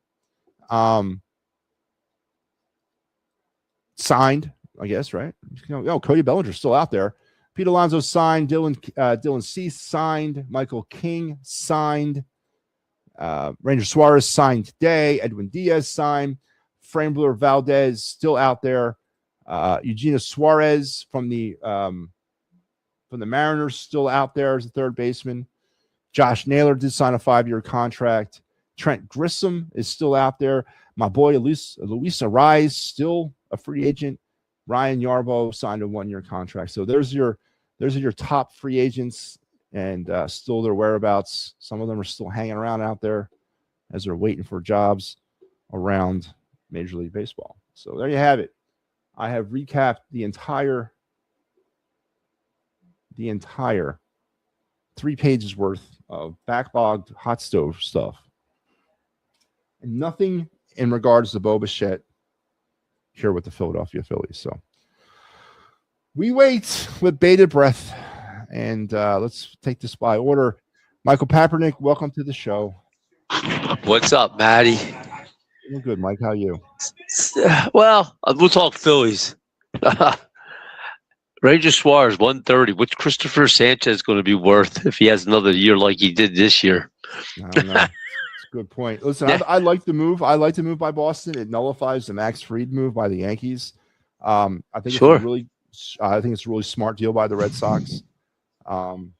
signed, I guess, right? Cody Bellinger's still out there. Pete Alonso signed. Dylan Cease signed. Michael King signed. Ranger Suarez signed today. Edwin Diaz signed. Framber Valdez still out there. Eugenio Suarez from the Mariners still out there as a third baseman. Josh Naylor did sign a 5-year contract. Trent Grissom is still out there. My boy Luis Arraez still a free agent. Ryan Yarbo signed a 1-year contract. So those are your top free agents, and still their whereabouts. Some of them are still hanging around out there as they're waiting for jobs around Major League Baseball. So there you have it. I have recapped the entire 3 pages worth of backlogged hot stove stuff. And nothing in regards to Bo Bichette here with the Philadelphia Phillies. So we wait with bated breath, and let's take this by order. Michael Papernick, welcome to the show. What's up, Matty? We're good, Mike. How are you? Well, we'll talk Phillies. Ranger Suarez, 130. What's Christopher Sanchez going to be worth if he has another year like he did this year? I don't know. That's a good point. Listen, yeah. I like the move. I like the move by Boston. It nullifies the Max Fried move by the Yankees. I think it's a really smart deal by the Red Sox. I'm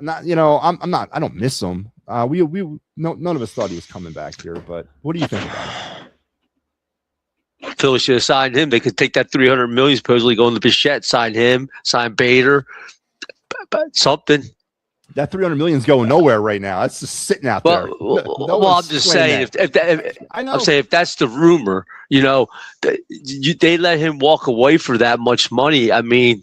not. I don't miss him. None of us thought he was coming back here, but what do you think about it? Philly should have signed him. They could take that $300 million, supposedly going to Bichette, sign him, sign Bader, but something. That $300 million is going nowhere right now. That's just sitting out there. I'm just saying, if that's the rumor, they let him walk away for that much money. I mean,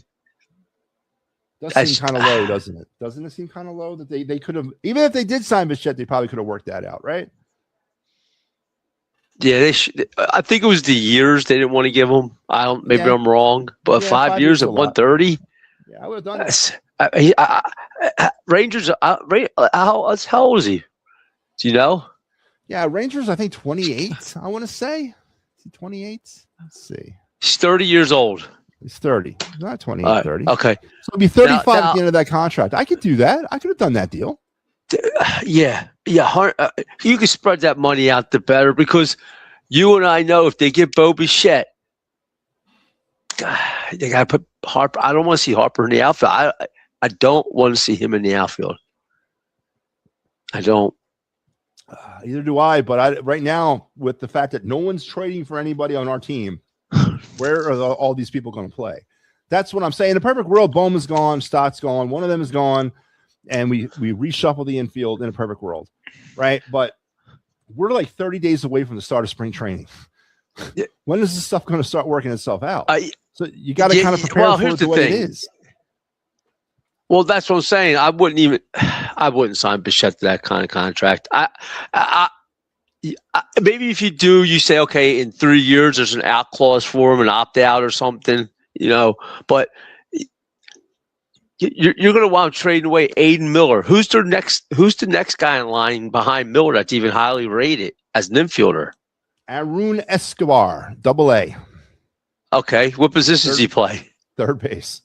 does seem kind of low, doesn't it? Doesn't it seem kind of low that they could have, even if they did sign Bichette, they probably could have worked that out, right? Yeah, I think it was the years they didn't want to give him. Maybe I'm wrong, but 5 years at 130. Yeah, I would have done that. Rangers. How old is he? Do you know? Yeah, Rangers. I think 28. I want to say. Is he 28? Let's see. He's 30 years old. He's 30. Not 28, 30. Okay. So it'll be 35 at the end of that contract. I could do that. I could have done that deal. Yeah. You could spread that money out the better, because you and I know if they get Bo Bichette, they got to put Harper. I don't want to see Harper in the outfield. I don't want to see him in the outfield. I don't. Either do I. But right now, with the fact that no one's trading for anybody on our team, where are all these people going to play? That's what I'm saying. In a perfect world, Bowman's gone, Stott's gone, one of them is gone, and we reshuffle the infield in a perfect world, right? But we're like 30 days away from the start of spring training. When is this stuff going to start working itself out? So you got to kind of prepare for it the way it is. Well, that's what I'm saying. I wouldn't sign Bichette to that kind of contract. Maybe if you do, you say, okay, in 3 years, there's an out clause for him, an opt out or something, but you're going to want to trade away Aiden Miller. Who's the next guy in line behind Miller that's even highly rated as an infielder? Arun Escobar, AA. Okay. What position does he play? Third base.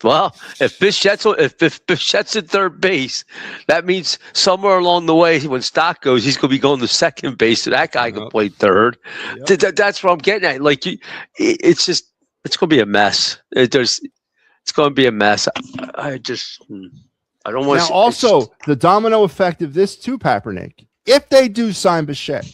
Well, if Bichette's at third base, that means somewhere along the way, when Stott goes, he's going to be going to second base, so that guy can play third. Yep. That's what I'm getting at. Like, it's going to be a mess. It's going to be a mess. I don't want to. Now, also, the domino effect of this too, Papernick. If they do sign Bichette,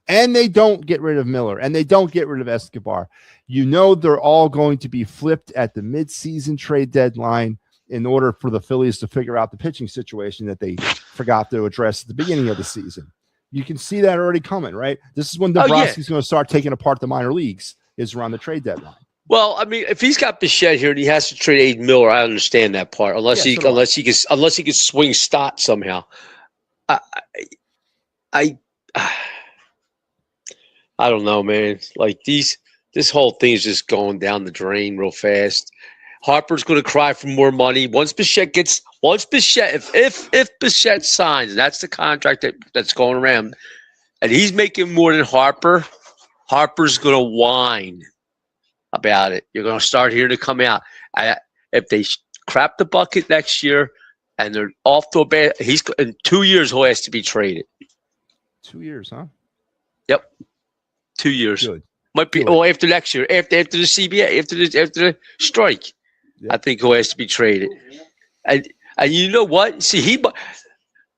and they don't get rid of Miller, and they don't get rid of Escobar, they're all going to be flipped at the midseason trade deadline in order for the Phillies to figure out the pitching situation that they forgot to address at the beginning of the season. You can see that already coming, right? This is when Dombrowski's going to start taking apart the minor leagues, is around the trade deadline. Well, I mean, if he's got Bichette here and he has to trade Aiden Miller, I understand that part. Unless he can swing Stott somehow. I don't know, man. Like this whole thing is just going down the drain real fast. Harper's going to cry for more money if Bichette signs, and that's the contract that's going around, and he's making more than Harper. Harper's going to whine about it. You're going to start hearing it come out. If they crap the bucket next year and they're off to a bad, in 2 years he'll ask to be traded. 2 years, huh? Yep, 2 years. Good. Might be after next year, after the CBA, after the strike. Yep. I think he'll ask to be traded. And you know what? See,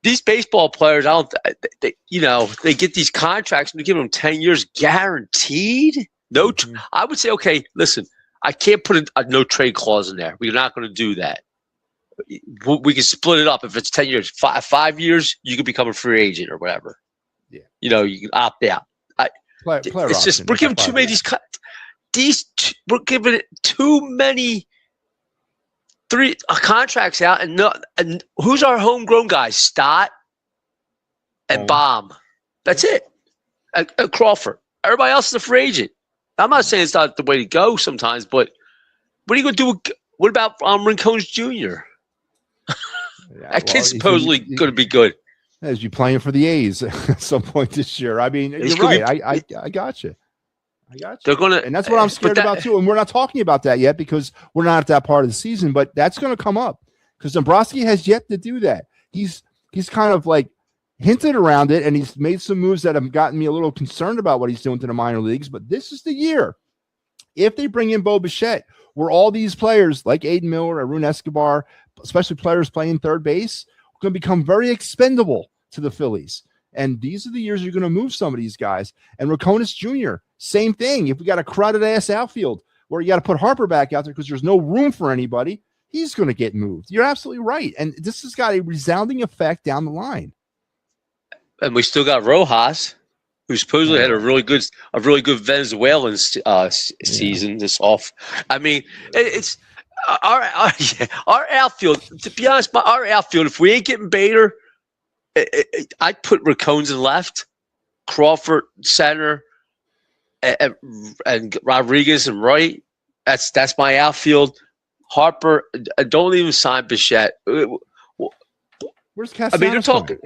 these baseball players, they get these contracts and they give them 10 years guaranteed. I would say, okay, listen, I can't put a no trade clause in there. We're not going to do that. We can split it up. If it's 10 years, 5 years, you can become a free agent or whatever. Yeah, you can opt out. It's just we're giving too many we're giving it too many contracts out, and who's our homegrown guys? Stott and Baum. That's it. And Crawford. Everybody else is a free agent. I'm not saying it's not the way to go sometimes, but what are you going to do? What about Rincones Jr.? That kid's supposedly going to be good. As you playing for the A's at some point this year. I mean, you're right. I got you. They're gonna, and that's what I'm scared about too. And we're not talking about that yet because we're not at that part of the season. But that's going to come up because Dombrowski has yet to do that. He's kind of like hinted around it, and he's made some moves that have gotten me a little concerned about what he's doing to the minor leagues. But this is the year, if they bring in Bo Bichette, where all these players like Aiden Miller, Arun Escobar, especially players playing third base, are going to become very expendable to the Phillies. And these are the years you're going to move some of these guys. And Rincones Jr., same thing. If we got a crowded ass outfield where you got to put Harper back out there because there's no room for anybody, he's going to get moved. You're absolutely right. And this has got a resounding effect down the line. And we still got Rojas, who supposedly had a really good Venezuelan season this off. I mean, it's our outfield. To be honest, our outfield, if we ain't getting Bader, I'd put Rincones in left, Crawford center, and Rodriguez in right. That's my outfield. Harper, don't even sign Bichette. Where's Castellanos? I mean, they're talking.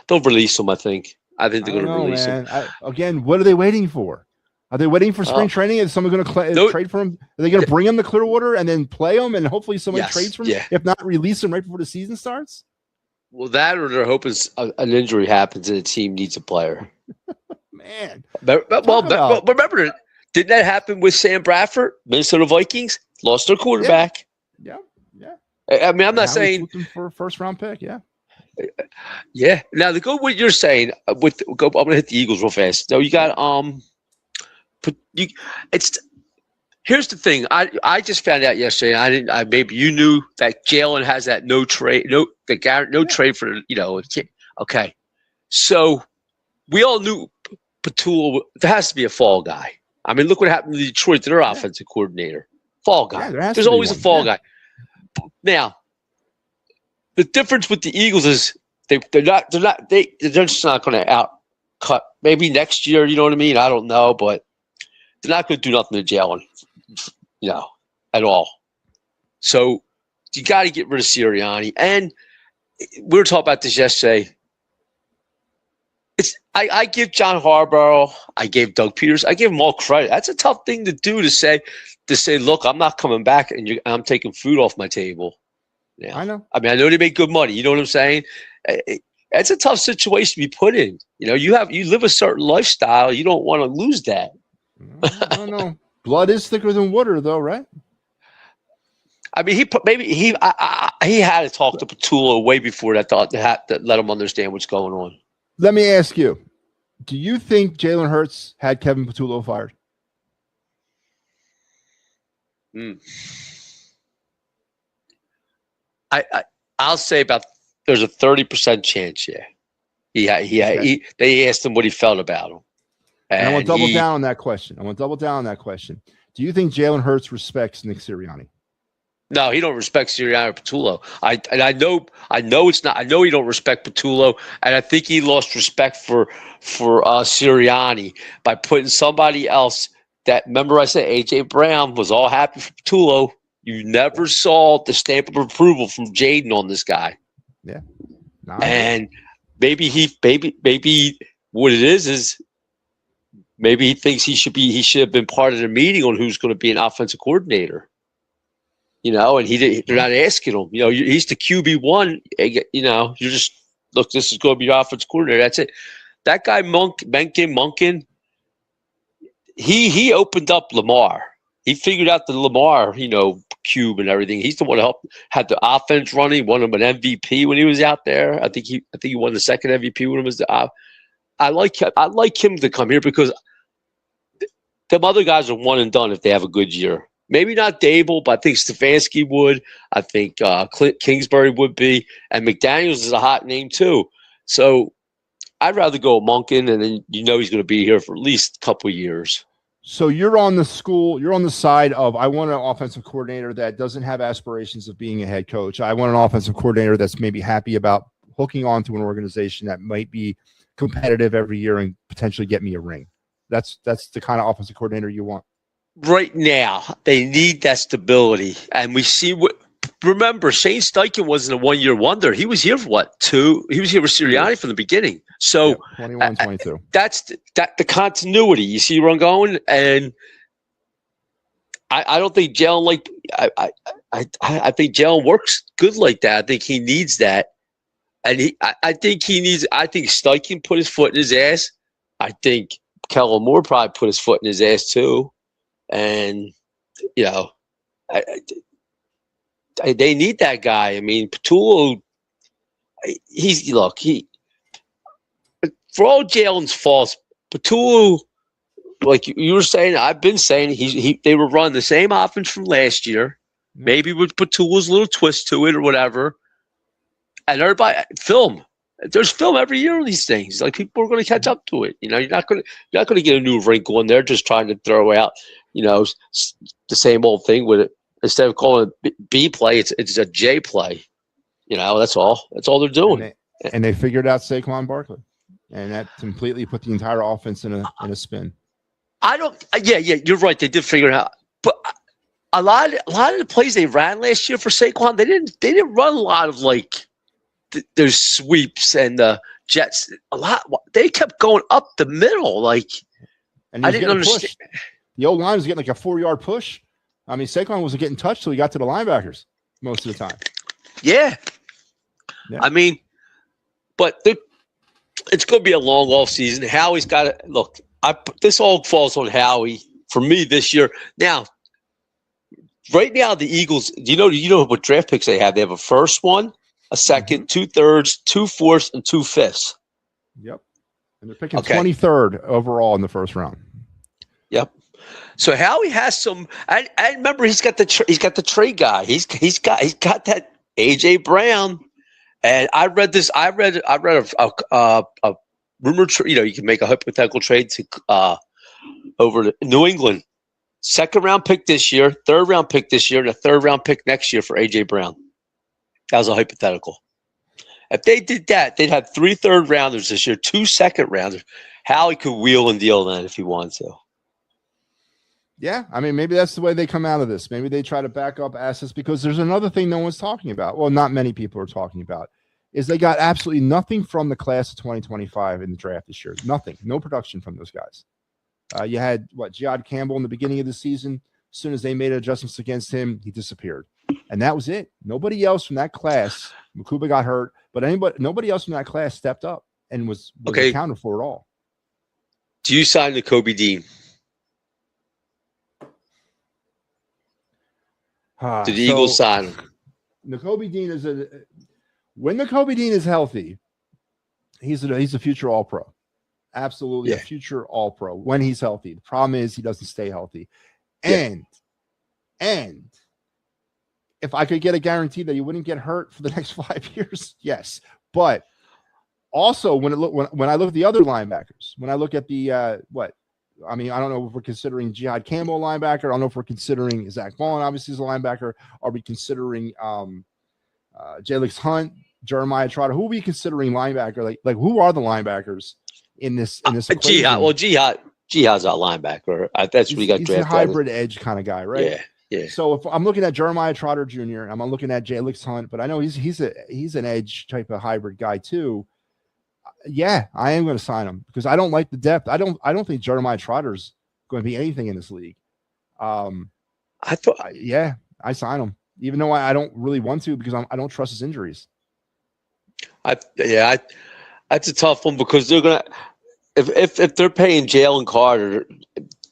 Don't release him. I think they're going to release him. Again, what are they waiting for? Are they waiting for spring training? Is someone going to trade for him? Are they going to bring him to Clearwater and then play him, and hopefully somebody trades for him? Yeah. If not, release him right before the season starts? Well, that or they're hoping an injury happens and the team needs a player. Man. Well, remember, didn't that happen with Sam Bradford? Minnesota Vikings lost their quarterback. Yeah. I mean, I'm not saying for a first round pick. Yeah. Yeah. Now to go what you're saying I'm going to hit the Eagles real fast. No, you got here's the thing. I just found out yesterday. Maybe you knew that Jalen has that no trade for Okay, so we all knew Patula. There has to be a fall guy. I mean, look what happened to Detroit to their offensive coordinator. Fall guy. Yeah, there's always a fall guy. Now, the difference with the Eagles is they're just not going to outcut. Maybe next year, you know what I mean? I don't know, but they're not going to do nothing to Jalen, at all. So you got to get rid of Sirianni. And we were talking about this yesterday. I give John Harbaugh, I gave Doug Peters, I give them all credit. That's a tough thing to do to say, look, I'm not coming back and I'm taking food off my table. Yeah. I know. I mean, I know they make good money. You know what I'm saying? It's a tough situation to be put in. You live a certain lifestyle. You don't want to lose that. No. Blood is thicker than water, though, right? I mean, he had to talk to Patula way before that to let him understand what's going on. Let me ask you: do you think Jalen Hurts had Kevin Patullo fired? I'll say there's a 30% chance. Yeah. They asked him what he felt about him. And I want to double down on that question. Do you think Jalen Hurts respects Nick Sirianni? No, he don't respect Sirianni or Patullo. I know it's not. I know he don't respect Patullo, and I think he lost respect for Sirianni by putting somebody else. That, remember I said A.J. Brown was all happy for Patullo. You never saw the stamp of approval from Jaden on this guy. Yeah, and maybe what it is maybe he thinks he should have been part of the meeting on who's going to be an offensive coordinator. You know, and they're not asking him. You know, he's the QB1. You know, you just look. This is going to be your offensive coordinator. That's it. That guy Monken. He opened up Lamar. He figured out the Lamar, cube and everything. He's the one who had the offense running. Won him an MVP when he was out there. I think he won the second MVP when he was the. I like him to come here because them other guys are one and done if they have a good year. Maybe not Dable, but I think Stefanski would. I think Clint Kingsbury would be. And McDaniels is a hot name too. So I'd rather go Monken, and then he's going to be here for at least a couple of years. So you're on the side of, I want an offensive coordinator that doesn't have aspirations of being a head coach. I want an offensive coordinator that's maybe happy about hooking onto an organization that might be competitive every year and potentially get me a ring. That's the kind of offensive coordinator you want. Right now, they need that stability. And we see remember, Shane Steichen wasn't a one-year wonder. He was here for what, 2? He was here with Sirianni from the beginning. So 21, 22. That's the continuity. You see where I'm going? And I don't think Jalen I think Jalen works good like that. I think he needs that. And I think Steichen put his foot in his ass. I think Kellen Moore probably put his foot in his ass too. And, they need that guy. I mean, Patullo, for all Jalen's faults, Patullo, like you were saying, I've been saying, they were running the same offense from last year, maybe with Patullo's little twist to it or whatever. And everybody, there's film every year on these things. Like, people are going to catch up to it. You're not going to get a new wrinkle in there just trying to throw out, the same old thing with it. Instead of calling it B play, it's a J play. That's all. That's all they're doing. And they figured out Saquon Barkley, and that completely put the entire offense in a spin. Yeah, you're right. They did figure it out, but a lot of the plays they ran last year for Saquon, they didn't run a lot of those sweeps and the jets. A lot. They kept going up the middle. And I didn't understand. The old line was getting like a 4-yard push. I mean, Saquon wasn't getting touched till he got to the linebackers most of the time. Yeah. I mean, but it's going to be a long off season. Howie's got to look. This all falls on Howie for me this year. Now, right now, the Eagles. Do you know what draft picks they have? They have a first one, a second, 2 thirds, 2 fourths, and 2 fifths. Yep. And they're picking 23rd overall in the first round. Yep. So Howie has some. I remember he's got the trade guy. He's got that AJ Brown, and I read a rumor. You can make a hypothetical trade to over to New England, 2nd round pick this year, 3rd round pick this year, and a 3rd round pick next year for AJ Brown. That was a hypothetical. If they did that, they'd have 3 3rd rounders this year, 2 2nd rounders. Howie could wheel and deal then if he wanted to. Yeah, I mean, maybe that's the way they come out of this. Maybe they try to back up assets, because there's another thing no one's talking about. Well, not many people are talking about, is they got absolutely nothing from the class of 2025 in the draft this year. Nothing. No production from those guys. You had, Jihad Campbell in the beginning of the season. As soon as they made adjustments against him, he disappeared. And that was it. Nobody else from that class, Makuba got hurt, but nobody else from that class stepped up and was accounted for at all. Do you sign the Kobe Dean? Did the Eagles sign him? Nakobe Dean when Nakobe Dean is healthy, he's a future All-Pro. Absolutely, a future All-Pro when he's healthy. The problem is he doesn't stay healthy. And if I could get a guarantee that he wouldn't get hurt for the next 5 years, yes. But also when I look at the other linebackers, when I look at the I mean, I don't know if we're considering Jihad Campbell a linebacker. I don't know if we're considering Zach Bond, obviously, as a linebacker. Are we considering Jalix Hunt, Jeremiah Trotter? Who are we considering linebacker? Like who are the linebackers in this equation? Jihad. Well, Jihad's our linebacker. That's what he got drafted. He's a hybrid edge kind of guy, right? Yeah. Yeah. So if I'm looking at Jeremiah Trotter Jr., I'm looking at Jalix Hunt, but I know he's an edge type of hybrid guy too. Yeah, I am going to sign him because I don't like the depth. I don't think Jeremiah Trotter's going to be anything in this league. I sign him, even though I don't really want to because I don't trust his injuries. That's a tough one because they're gonna if they're paying Jalen Carter,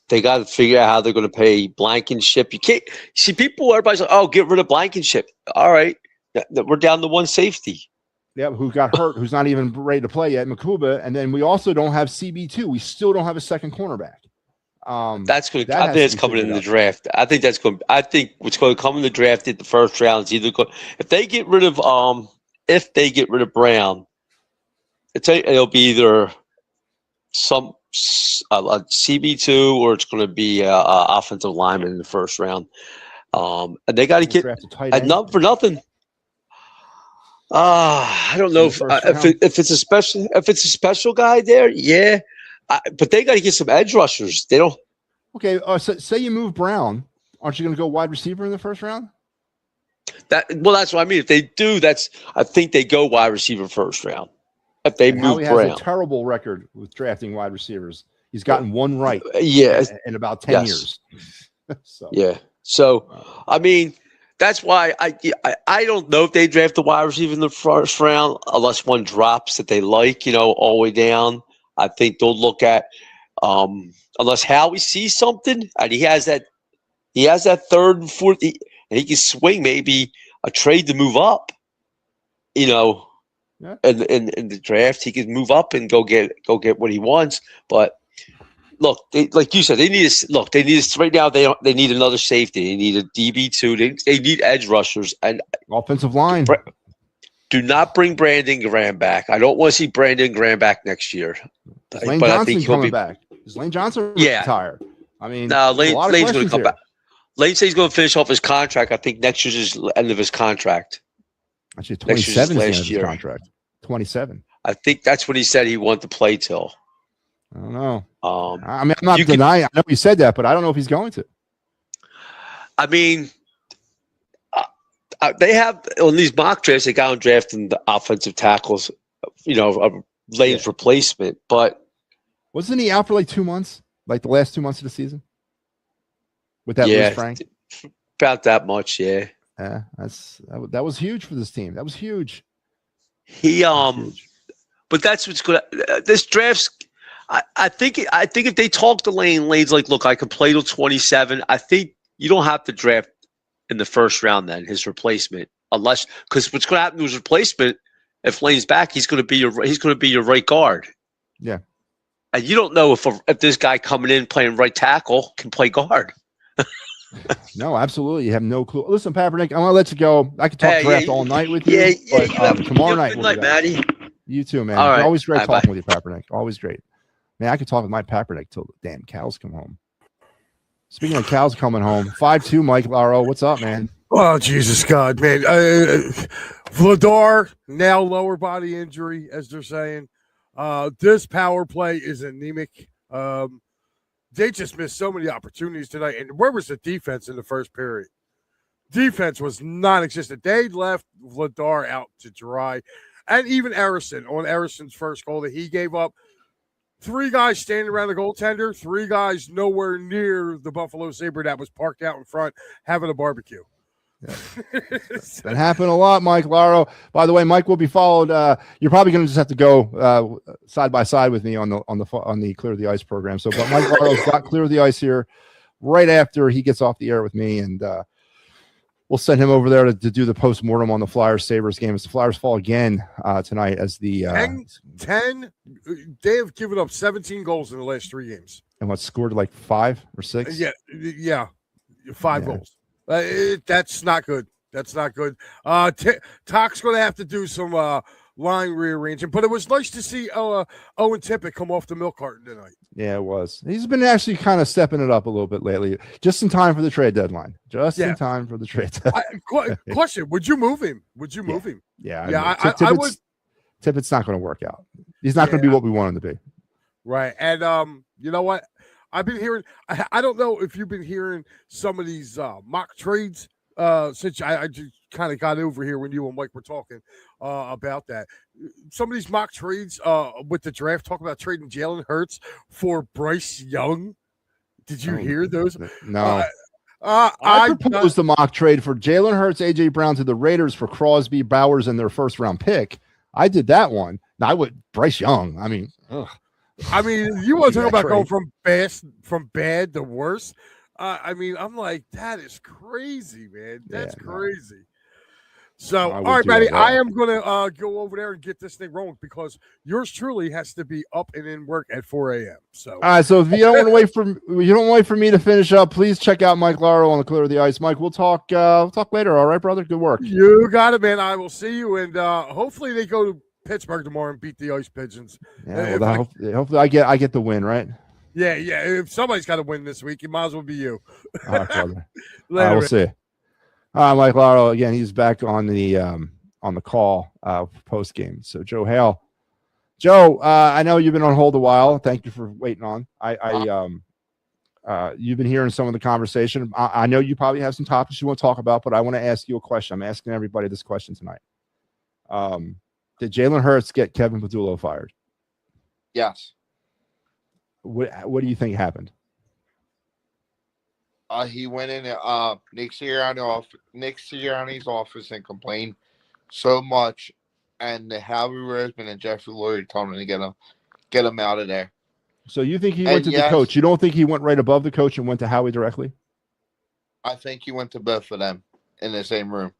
they got to figure out how they're going to pay Blankenship. You can't see people. Everybody's like, "Oh, get rid of Blankenship." All right, we're down to one safety. Yeah, who got hurt? Who's not even ready to play yet? Makuba, and then we also don't have CB2. We still don't have a second cornerback. That's going. I think it's coming in the draft. I think that's going. I think what's going to come in the draft in the first round is either if they get rid of Brown, it'll be either some a CB2 or it's going to be a offensive lineman in the first round. And they got to get enough for nothing. I don't know if it's a special guy there. Yeah, but they got to get some edge rushers. They don't. Okay, so say you move Brown, aren't you going to go wide receiver in the first round? That's what I mean. If they do, I think they go wide receiver first round. If they move Brown, has a terrible record with drafting wide receivers. He's gotten one right. In about 10 years. So. Yeah. So I mean. That's why I don't know if they draft the wide receiver in the first round unless one drops that they like, all the way down. I think they'll look at unless Howie sees something and he has that third and fourth and he can swing maybe a trade to move up. In the draft he can move up and go get what he wants, but. Look, like you said, they need right now. They need another safety. They need a DB2. They need edge rushers and offensive line. Do not bring Brandon Graham back. I don't want to see Brandon Graham back next year. Is Lane Johnson coming back? Is Lane Johnson retired? I mean, no, Lane's going to come back. Lane says he's going to finish off his contract. I think next year's the end of his contract. Actually, 27 is his contract. 27. I think that's what he said he wanted to play till. I don't know. I mean, I'm not denying. I know he said that, but I don't know if he's going to. I mean, they have on these mock drafts. They got on drafting the offensive tackles. Lane's replacement, but wasn't he out for like 2 months? Like the last 2 months of the season with that Liz Frank? About that much, yeah. Yeah, that was huge for this team. That was huge. But that's what's good. This draft's. I think if they talk to Lane's like, look, I can play till 27. I think you don't have to draft in the first round then his replacement, because what's going to happen to his replacement if Lane's back, he's going to be your right guard. Yeah, and you don't know if this guy coming in playing right tackle can play guard. No, absolutely. You have no clue. Listen, Papernick, I'm gonna let you go. I could talk draft all night with you. But tomorrow night. Good night, Matty. You too, man. All right. Always great talking with you, Papernick. Always great. Man, I could talk with my Papernick till the damn cows come home. Speaking of cows coming home, 5'2", Mike Laro, what's up, man? Oh, Jesus God, man. Vladar, now lower body injury, as they're saying. This power play is anemic. They just missed so many opportunities tonight. And where was the defense in the first period? Defense was non-existent. They left Vladar out to dry. And even Erison's first goal that he gave up, 3 guys standing around the goaltender, 3 guys nowhere near the Buffalo Sabre that was parked out in front having a barbecue. Yeah. That happened a lot, Mike Laro. By the way, Mike will be followed. You're probably going to just have to go side by side with me on the Clear the Ice program. So, but Mike Laro's got Clear the Ice here right after he gets off the air with me, and we'll send him over there to do the post-mortem on the Flyers Sabres game. As the Flyers fall again tonight as the 10. They have given up 17 goals in the last 3 games. And what, scored like 5 or 6? Yeah, 5 goals. That's not good. That's not good. Talk's going to have to do some line rearranging. But it was nice to see Owen Tippett come off the milk carton tonight. Yeah, it was. He's been actually kind of stepping it up a little bit lately, just in time for the trade deadline. In time for the trade deadline. Question: would you move him? Would you move him? Yeah. I would. Tippett's not going to work out. He's not going to be what we want him to be. Right. And you know what? I've been hearing. I don't know if you've been hearing some of these mock trades since I just kind of got over here when you and Mike were talking about that. Some of these mock trades with the draft talk about trading Jalen Hurts for Bryce Young. Did you hear those? No. I proposed the mock trade for Jalen Hurts, AJ Brown to the Raiders for Crosby, Bowers, and their first round pick. I did that one. Now I would Bryce Young. I mean, you want to talk about going from bad to worse? I'm like, that is crazy, man. That's crazy. So, all right, Matty, I am going to go over there and get this thing rolling because yours truly has to be up and in work at 4 a.m. So, all right. So if you don't want to wait for me to finish up, please check out Mike Laro on the Clear of the Ice. Mike, we'll talk later. All right, brother. Good work. You got it, man. I will see you, and hopefully they go to Pittsburgh tomorrow and beat the Ice Pigeons. Yeah, hopefully I get the win, right? Yeah. If somebody's got to win this week, it might as well be you. All right, brother. We'll see. Mike Laro again. He's back on the call post game. So Joe Hale, I know you've been on hold a while. Thank you for waiting on. You've been hearing some of the conversation. I know you probably have some topics you want to talk about, but I want to ask you a question. I'm asking everybody this question tonight. Did Jalen Hurts get Kevin Padullo fired? Yes. What do you think happened? He went in Nick Sirianni's office and complained so much, and Howie Roseman and Jeffrey Lurie told him to get him out of there. So you think he went to the coach? You don't think he went right above the coach and went to Howie directly? I think he went to both of them in the same room.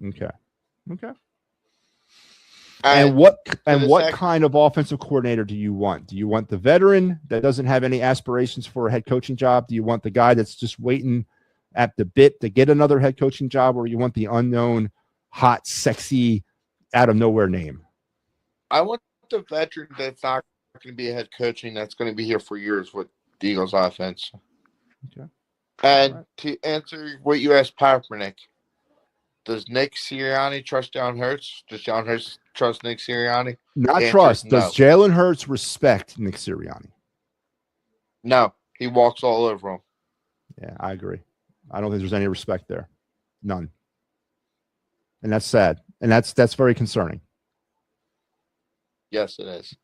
Okay. And what kind of offensive coordinator do you want? Do you want the veteran that doesn't have any aspirations for a head coaching job? Do you want the guy that's just waiting at the bit to get another head coaching job, or you want the unknown, hot, sexy, out of nowhere name? I want the veteran that's not going to be a head coaching, that's going to be here for years with the Eagles offense. Okay. And to answer what you asked Papernick, does Nick Sirianni trust Jalen Hurts? Does Jalen Hurts trust Nick Sirianni? Not trust. Does Jalen Hurts respect Nick Sirianni? No. He walks all over him. Yeah, I agree. I don't think there's any respect there. None. And that's sad. And that's very concerning. Yes, it is.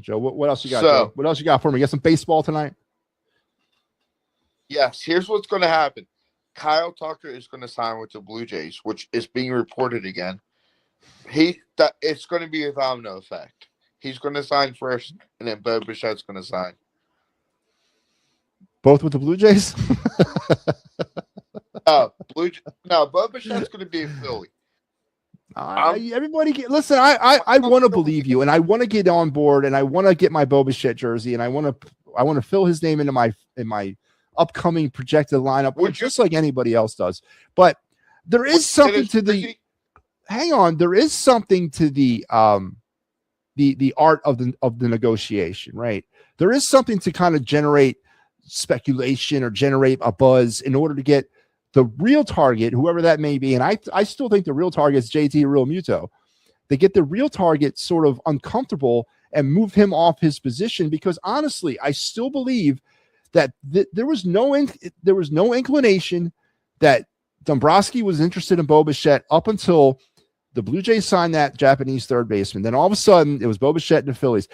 Joe, what else you got? Joe? What else you got for me? You got some baseball tonight? Yes. Here's what's going to happen. Kyle Tucker is going to sign with the Blue Jays, which is being reported again. It's going to be a domino effect. He's going to sign first, and then Bo Bichette's going to sign. Both with the Blue Jays? No, Bo Bichette's going to be in Philly. Everybody, listen. I want to believe you, and I want to get on board, and I want to get my Bo Bichette jersey, and I want to fill his name into my upcoming projected lineup, just like anybody else does. But there is something to the. Hang on, there is something to the art of the negotiation, right? There is something to kind of generate speculation or generate a buzz in order to get the real target, whoever that may be. And I still think the real target is JT Realmuto. They get the real target sort of uncomfortable and move him off his position, because honestly, I still believe that there was no inclination that Dombrowski was interested in Bo Bichette up until the Blue Jays signed that Japanese third baseman. Then all of a sudden, it was Bo Bichette and the Phillies.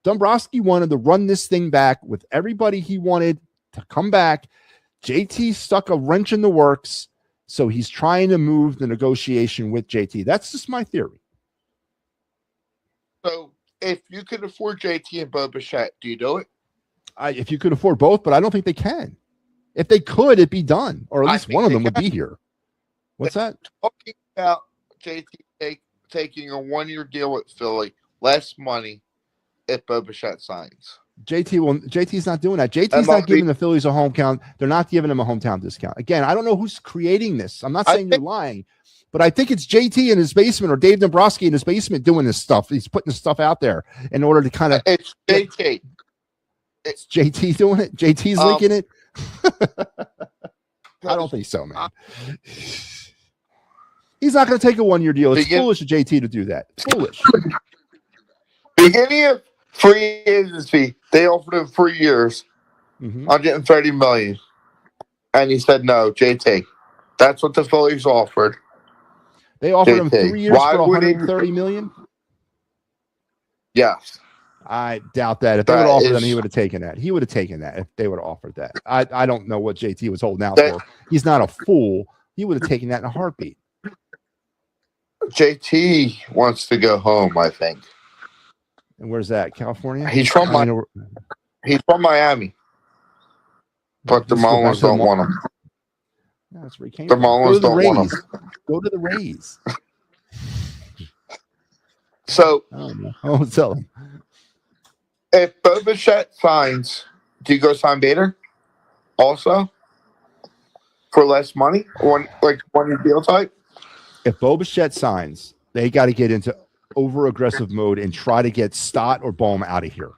Dombrowski wanted to run this thing back with everybody he wanted to come back. JT stuck a wrench in the works, so he's trying to move the negotiation with JT. That's just my theory. So, if you could afford JT and Bo Bichette, do you do it? If you could afford both, but I don't think they can. If they could, it'd be done, or at least one of them would be here. What's that? Talking about JT taking a one-year deal with Philly, less money if Bo Bichette signs. JT's not doing that. JT's not giving the Phillies a hometown. They're not giving him a hometown discount. Again, I don't know who's creating this. I'm not saying you're lying. But I think it's JT in his basement or Dave Dombrowski in his basement doing this stuff. He's putting this stuff out there in order to kind of. It's JT. It's JT doing it. JT's leaking it. I don't think so, man. He's not going to take a 1-year deal. It's foolish of JT to do that. Foolish. Beginning of free agency, they offered him 3 years, $130 million, and he said no. JT. That's what the Phillies offered. They offered him 3 years for $130 million? Yes. I doubt that. If they would have offered him, he would have taken that. He would have taken that if they would have offered that. I don't know what JT was holding out for. He's not a fool. He would have taken that in a heartbeat. JT wants to go home, I think. And where's that? California? He's from Miami. But the Marlins don't want him. Yeah, that's where he came the Marlins don't want him. Go to the Rays. So, I'll tell him. If Bo Bichette signs, do you go sign Bader also for less money, or like 1-year deal type? If Bo Bichette signs, they got to get into over-aggressive mode and try to get Stott or Bohm out of here.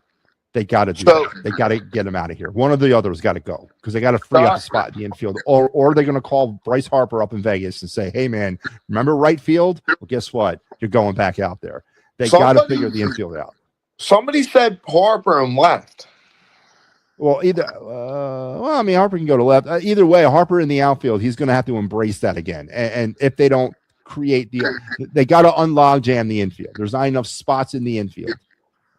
They got to do that. They got to get him out of here. One of the others got to go because they got to free up the spot in the infield. Or they're going to call Bryce Harper up in Vegas and say, hey, man, remember right field? Well, guess what? You're going back out there. They got to figure the infield out. Somebody said Harper and left. Well, Harper can go to left. Either way, Harper in the outfield, he's going to have to embrace that again. And if they don't create they got to unlog jam the infield. There's not enough spots in the infield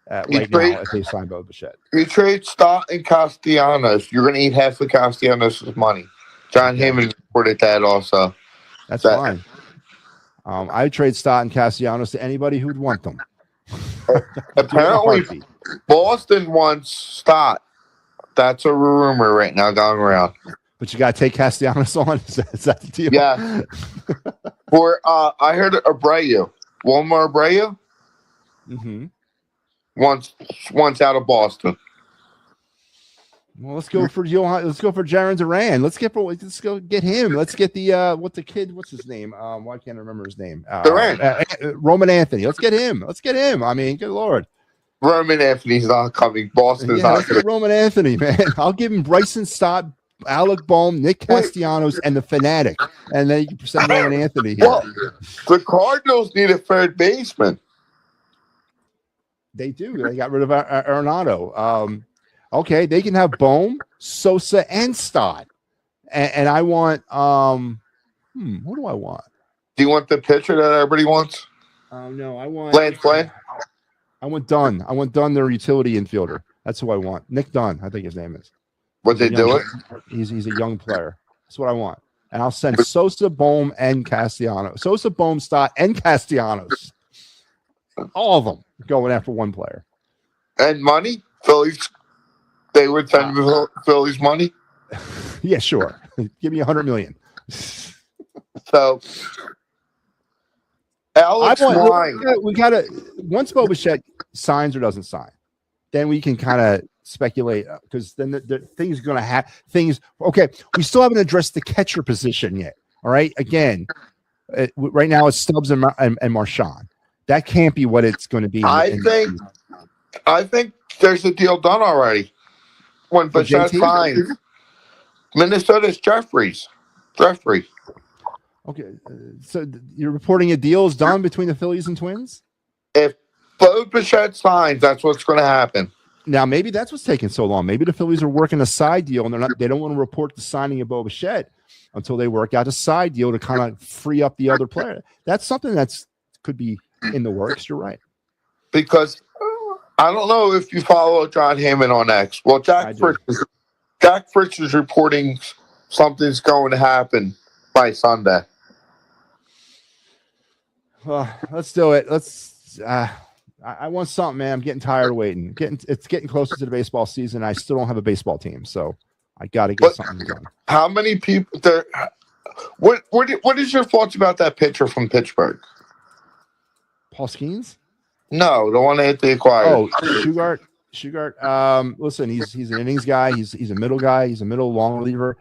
now if they sign Bo Bichette. You trade Stott and Castellanos, you're going to eat half of Castellanos' money. John Heyman reported that also. That's fine. I trade Stott and Castellanos to anybody who'd want them. Apparently, Boston wants Stott. That's a rumor right now going around. But you got to take Castellanos on. Is that the deal? Yeah. I heard Abreu. Wilmer Abreu. Once out of Boston. Well, let's go for Jarren Duran. Let's go get him. Let's get the what's his name? Why can't I remember his name? Duran. Roman Anthony. Let's get him. I mean, good Lord. Roman Anthony's not coming. Boston's not coming. Roman Anthony, man. I'll give him Bryson Stott, Alec Bohm, Nick Castellanos, and the Fanatic. And then you can send Roman Anthony here. Well, the Cardinals need a third baseman. They do. They got rid of Arenado. Okay, they can have Bohm, Sosa, and Stott. And I want what do I want? Do you want the pitcher that everybody wants? No, I want Lance Flynn. I want Dunn. I want Dunn, their utility infielder. That's who I want. Nick Dunn, I think his name is. Would they do it? He's a young player. That's what I want. And I'll send Sosa, Bohm, and Castellanos. Sosa, Bohm, Stott, and Castellanos. All of them going after one player. And money? Phillies. They would send Phillies money? Yeah, sure. Give me $100 million. So, Alex Ryan. We got to, once Bo Bichette signs or doesn't sign, then we can kind of speculate because then the things are going to have things. Okay, we still haven't addressed the catcher position yet. All right. Again, right now it's Stubbs and Marchand. That can't be what it's going to be. I think there's a deal done already. When Bichette signs, Minnesota's Jeffrey. Okay, so you're reporting a deal is done between the Phillies and Twins? If Bo Bichette signs, that's what's going to happen. Now, maybe that's what's taking so long. Maybe the Phillies are working a side deal, and they don't want to report the signing of Bo Bichette until they work out a side deal to kind of free up the other player. That's something could be in the works. You're right. Because I don't know if you follow John Heyman on X. Well, Jack Fritz is reporting something's going to happen by Sunday. Well, let's do it. I want something, man. I'm getting tired of waiting. It's getting closer to the baseball season. I still don't have a baseball team, so I got to get something done. How many people there? What is your thoughts about that pitcher from Pittsburgh? Paul Skeens? No, the one that they acquired. Oh, Shugart. Listen, he's an innings guy. He's a middle guy. He's a middle long reliever.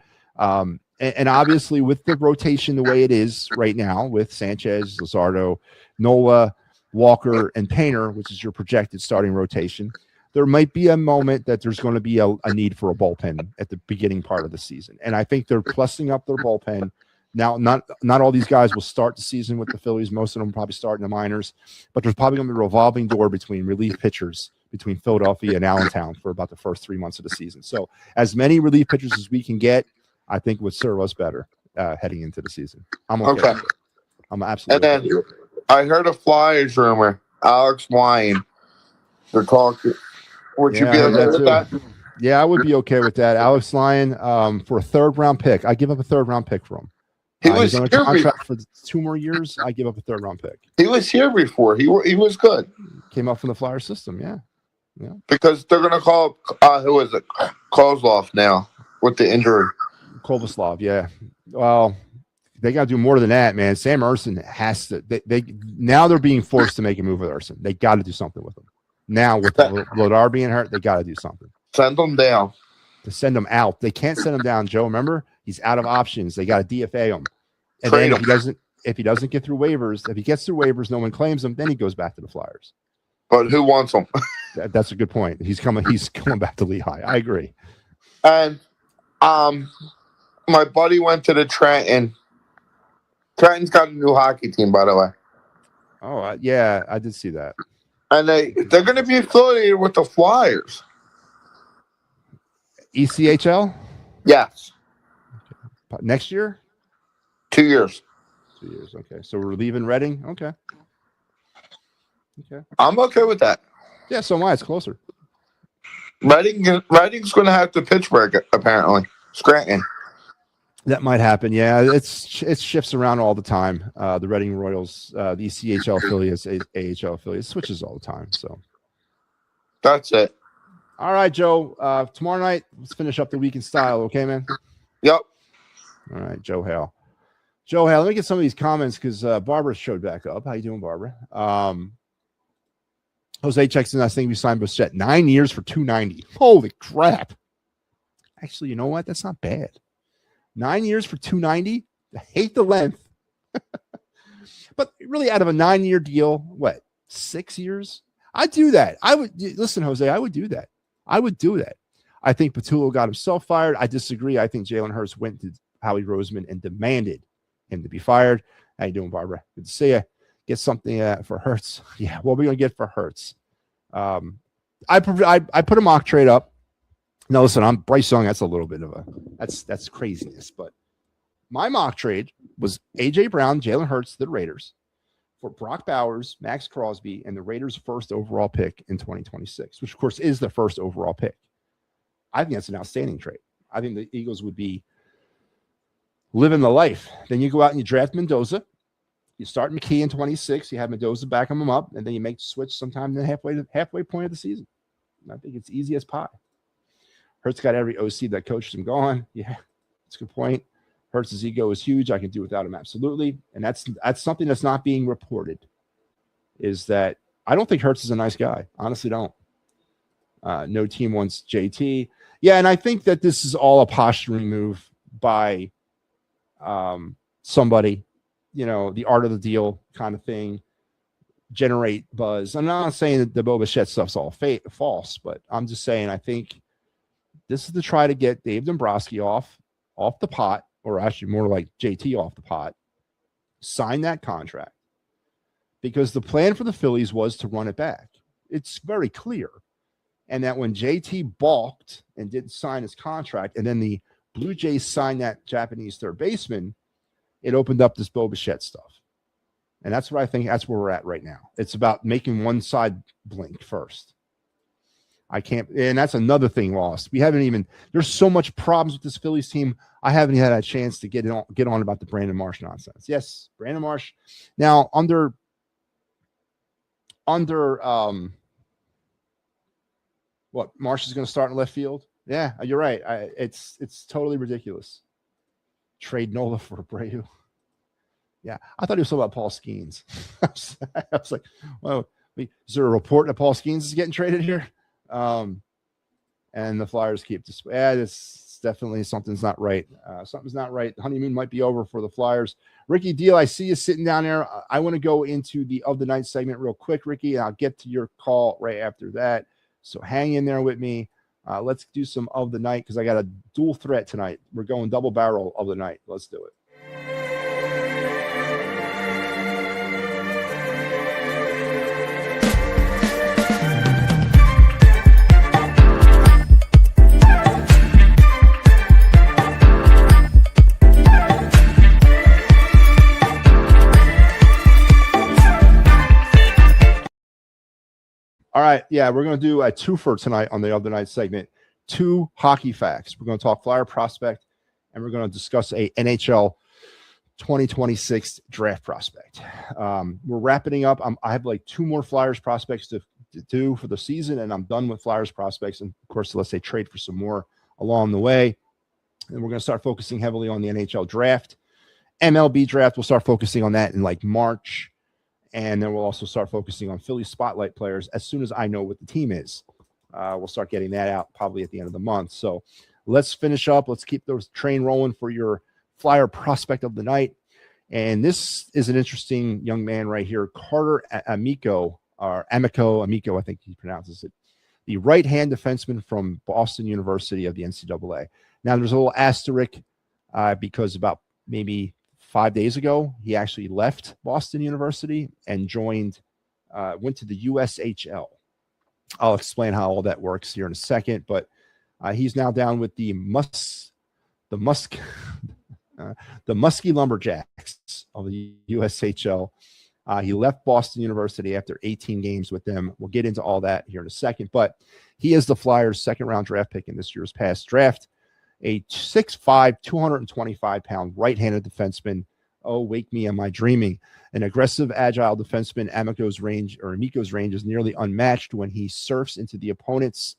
and obviously with the rotation the way it is right now with Sanchez, Luzardo, Nola, Walker, and Painter, which is your projected starting rotation, there might be a moment that there's going to be a need for a bullpen at the beginning part of the season. And I think they're plussing up their bullpen. Now, not all these guys will start the season with the Phillies. Most of them will probably start in the minors, but there's probably going to be a revolving door between relief pitchers between Philadelphia and Allentown for about the first 3 months of the season. So as many relief pitchers as we can get, I think would serve us better heading into the season. I'm okay. I'm absolutely. And then I heard a Flyers rumor. Alex Lyon. They're talking. Would you be okay with that? Yeah, I would be okay with that. Alex Lyon for a 3rd round pick. I give up a 3rd round pick for him. He was on a contract for 2 more years. I give up a 3rd round pick. He was here before. He was good. Came up from the Flyer system. Yeah. Because they're gonna call who is it? Kozlov now with the injury. Kovaslov, yeah. Well, they got to do more than that, man. Sam Urson has to. They now they're being forced to make a move with Urson. They got to do something with him. Now with Lodar being hurt, they got to do something. Send him down. To send him out, they can't send him down. Joe, remember, he's out of options. They got to DFA him, and then if he doesn't get through waivers, if he gets through waivers, no one claims him. Then he goes back to the Flyers. But who wants him? That's a good point. He's coming back to Lehigh. I agree. And my buddy went to the Trenton. Trenton's got a new hockey team, by the way. Oh, yeah, I did see that. And they're going to be affiliated with the Flyers. ECHL? Yes. Next year? 2 years. 2 years, okay. So we're leaving Reading? Okay. I'm okay with that. Yeah, so am I. It's closer. Reading's going to have to Pittsburgh, apparently. Scranton. That might happen. Yeah, it shifts around all the time. The Reading Royals, the ECHL affiliates, AHL affiliates, switches all the time. So that's it. All right, Joe. Tomorrow night, let's finish up the week in style. Okay, man? Yep. All right, Joe Hale. Joe Hale, let me get some of these comments because Barbara showed back up. How you doing, Barbara? Jose checks in. I think we signed Bichette 9 years for $290. Holy crap. Actually, you know what? That's not bad. 9 years for $290. I hate the length. But really, out of a 9-year deal, what, 6 years? I'd do that. I would listen, Jose, I would do that. I would do that. I think Patullo got himself fired. I disagree. I think Jalen Hurts went to Howie Roseman and demanded him to be fired. How you doing, Barbara? Good to see you. Get something for Hurts. Yeah, what are we going to get for Hurts? I put a mock trade up. Now, listen, I'm Bryce Young. That's a little bit of that's craziness. But my mock trade was A.J. Brown, Jalen Hurts, the Raiders, for Brock Bowers, Max Crosby, and the Raiders' first overall pick in 2026, which, of course, is the first overall pick. I think that's an outstanding trade. I think the Eagles would be living the life. Then you go out and you draft Mendoza. You start McKee in 26. You have Mendoza backing him up, and then you make the switch sometime in the halfway point of the season. And I think it's easy as pie. Hurts got every OC that coached him gone. Yeah, that's a good point. Hurts' ego is huge. I can do without him, absolutely. And that's something that's not being reported, is that I don't think Hurts is a nice guy. Honestly, don't. No team wants JT. Yeah, and I think that this is all a posturing move by somebody, the art of the deal kind of thing, generate buzz. I'm not saying that the Bo Bichette stuff's all false, but I'm just saying I think this is to try to get Dave Dombrowski off the pot, or actually more like JT off the pot, sign that contract. Because the plan for the Phillies was to run it back. It's very clear. And that when JT balked and didn't sign his contract, and then the Blue Jays signed that Japanese third baseman, it opened up this Bo Bichette stuff. And that's what I think, that's where we're at right now. It's about making one side blink first. And that's another thing lost. There's so much problems with this Phillies team. I haven't had a chance to get on about the Brandon Marsh nonsense. Yes, Brandon Marsh. Now, under what, Marsh is going to start in left field? Yeah, you're right. It's totally ridiculous. Trade Nola for Abreu. Yeah, I thought he was talking about Paul Skeens. I was like, well, is there a report that Paul Skeens is getting traded here? And the Flyers keep this. Yeah, it's definitely something's not right. Something's not right. The honeymoon might be over for the Flyers. Ricky Deal, I see you sitting down there. I want to go into the of the night segment real quick, Ricky, and I'll get to your call right after that. So hang in there with me. Let's do some of the night because I got a dual threat tonight. We're going double barrel of the night. Let's do it. All right. Yeah, we're going to do a twofer tonight on the other night segment. 2 hockey facts. We're going to talk Flyer prospect, and we're going to discuss a NHL 2026 draft prospect. We're wrapping up. I have like 2 more Flyers prospects to do for the season, and I'm done with Flyers prospects. And, of course, let's say trade for some more along the way. And we're going to start focusing heavily on the NHL draft. MLB draft, we'll start focusing on that in like March. And then we'll also start focusing on Philly spotlight players as soon as I know what the team is. We'll start getting that out probably at the end of the month. So let's finish up. Let's keep the train rolling for your Flyer prospect of the night. And this is an interesting young man right here, Carter Amico, Amico, I think he pronounces it, the right-hand defenseman from Boston University of the NCAA. Now, there's a little asterisk because about maybe 5 days ago, he actually left Boston University and went to the USHL. I'll explain how all that works here in a second, but he's now down with the Muskie Lumberjacks of the USHL. He left Boston University after 18 games with them. We'll get into all that here in a second, but he is the Flyers' second-round draft pick in this year's past draft. A 6'5", 225-pound right-handed defenseman. Oh, wake me, am I dreaming? An aggressive, agile defenseman. Amico's range is nearly unmatched. When he surfs into the opponents,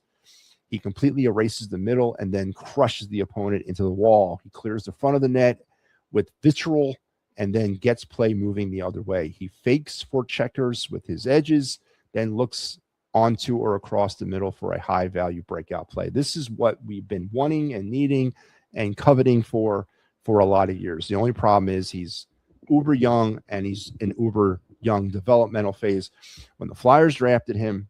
he completely erases the middle and then crushes the opponent into the wall. He clears the front of the net with vitriol and then gets play moving the other way. He fakes for checkers with his edges, then looks onto or across the middle for a high-value breakout play. This is what we've been wanting and needing and coveting for a lot of years. The only problem is he's uber young and he's in uber young developmental phase. When the Flyers drafted him,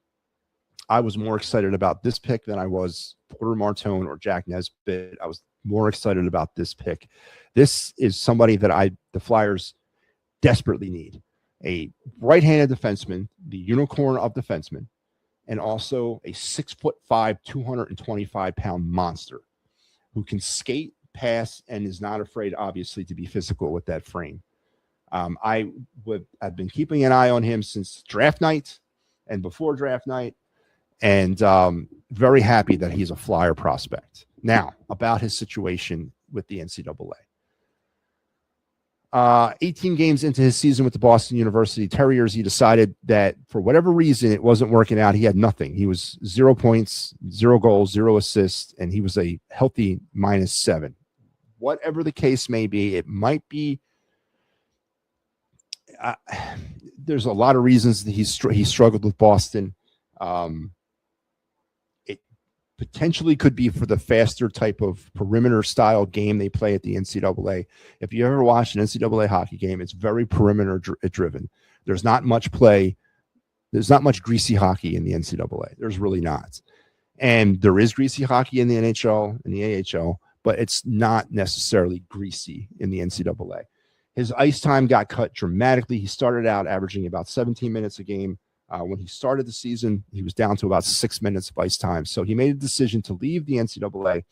I was more excited about this pick than I was Porter Martone or Jack Nesbitt. I was more excited about this pick. This is somebody that the Flyers desperately need. A right-handed defenseman, the unicorn of defensemen, and also a 6'5", 225-pound monster who can skate, pass, and is not afraid, obviously, to be physical with that frame. I've been keeping an eye on him since draft night and before draft night, and very happy that he's a Flyer prospect. Now, about his situation with the NCAA. 18 games into his season with the Boston University Terriers, he decided that for whatever reason, it wasn't working out. He had nothing. He was 0 points, 0 goals, 0 assists, and he was a healthy -7. Whatever the case may be, it might be. There's a lot of reasons that he struggled with Boston. It potentially could be for the faster type of perimeter style game they play at the NCAA. If you ever watch an NCAA hockey game, it's very perimeter driven. There's not much play. There's not much greasy hockey in the NCAA. There's really not. And there is greasy hockey in the NHL and the AHL, but it's not necessarily greasy in the NCAA. His ice time got cut dramatically. He started out averaging about 17 minutes a game. When he started the season, he was down to about 6 minutes of ice time. So he made a decision to leave the NCAA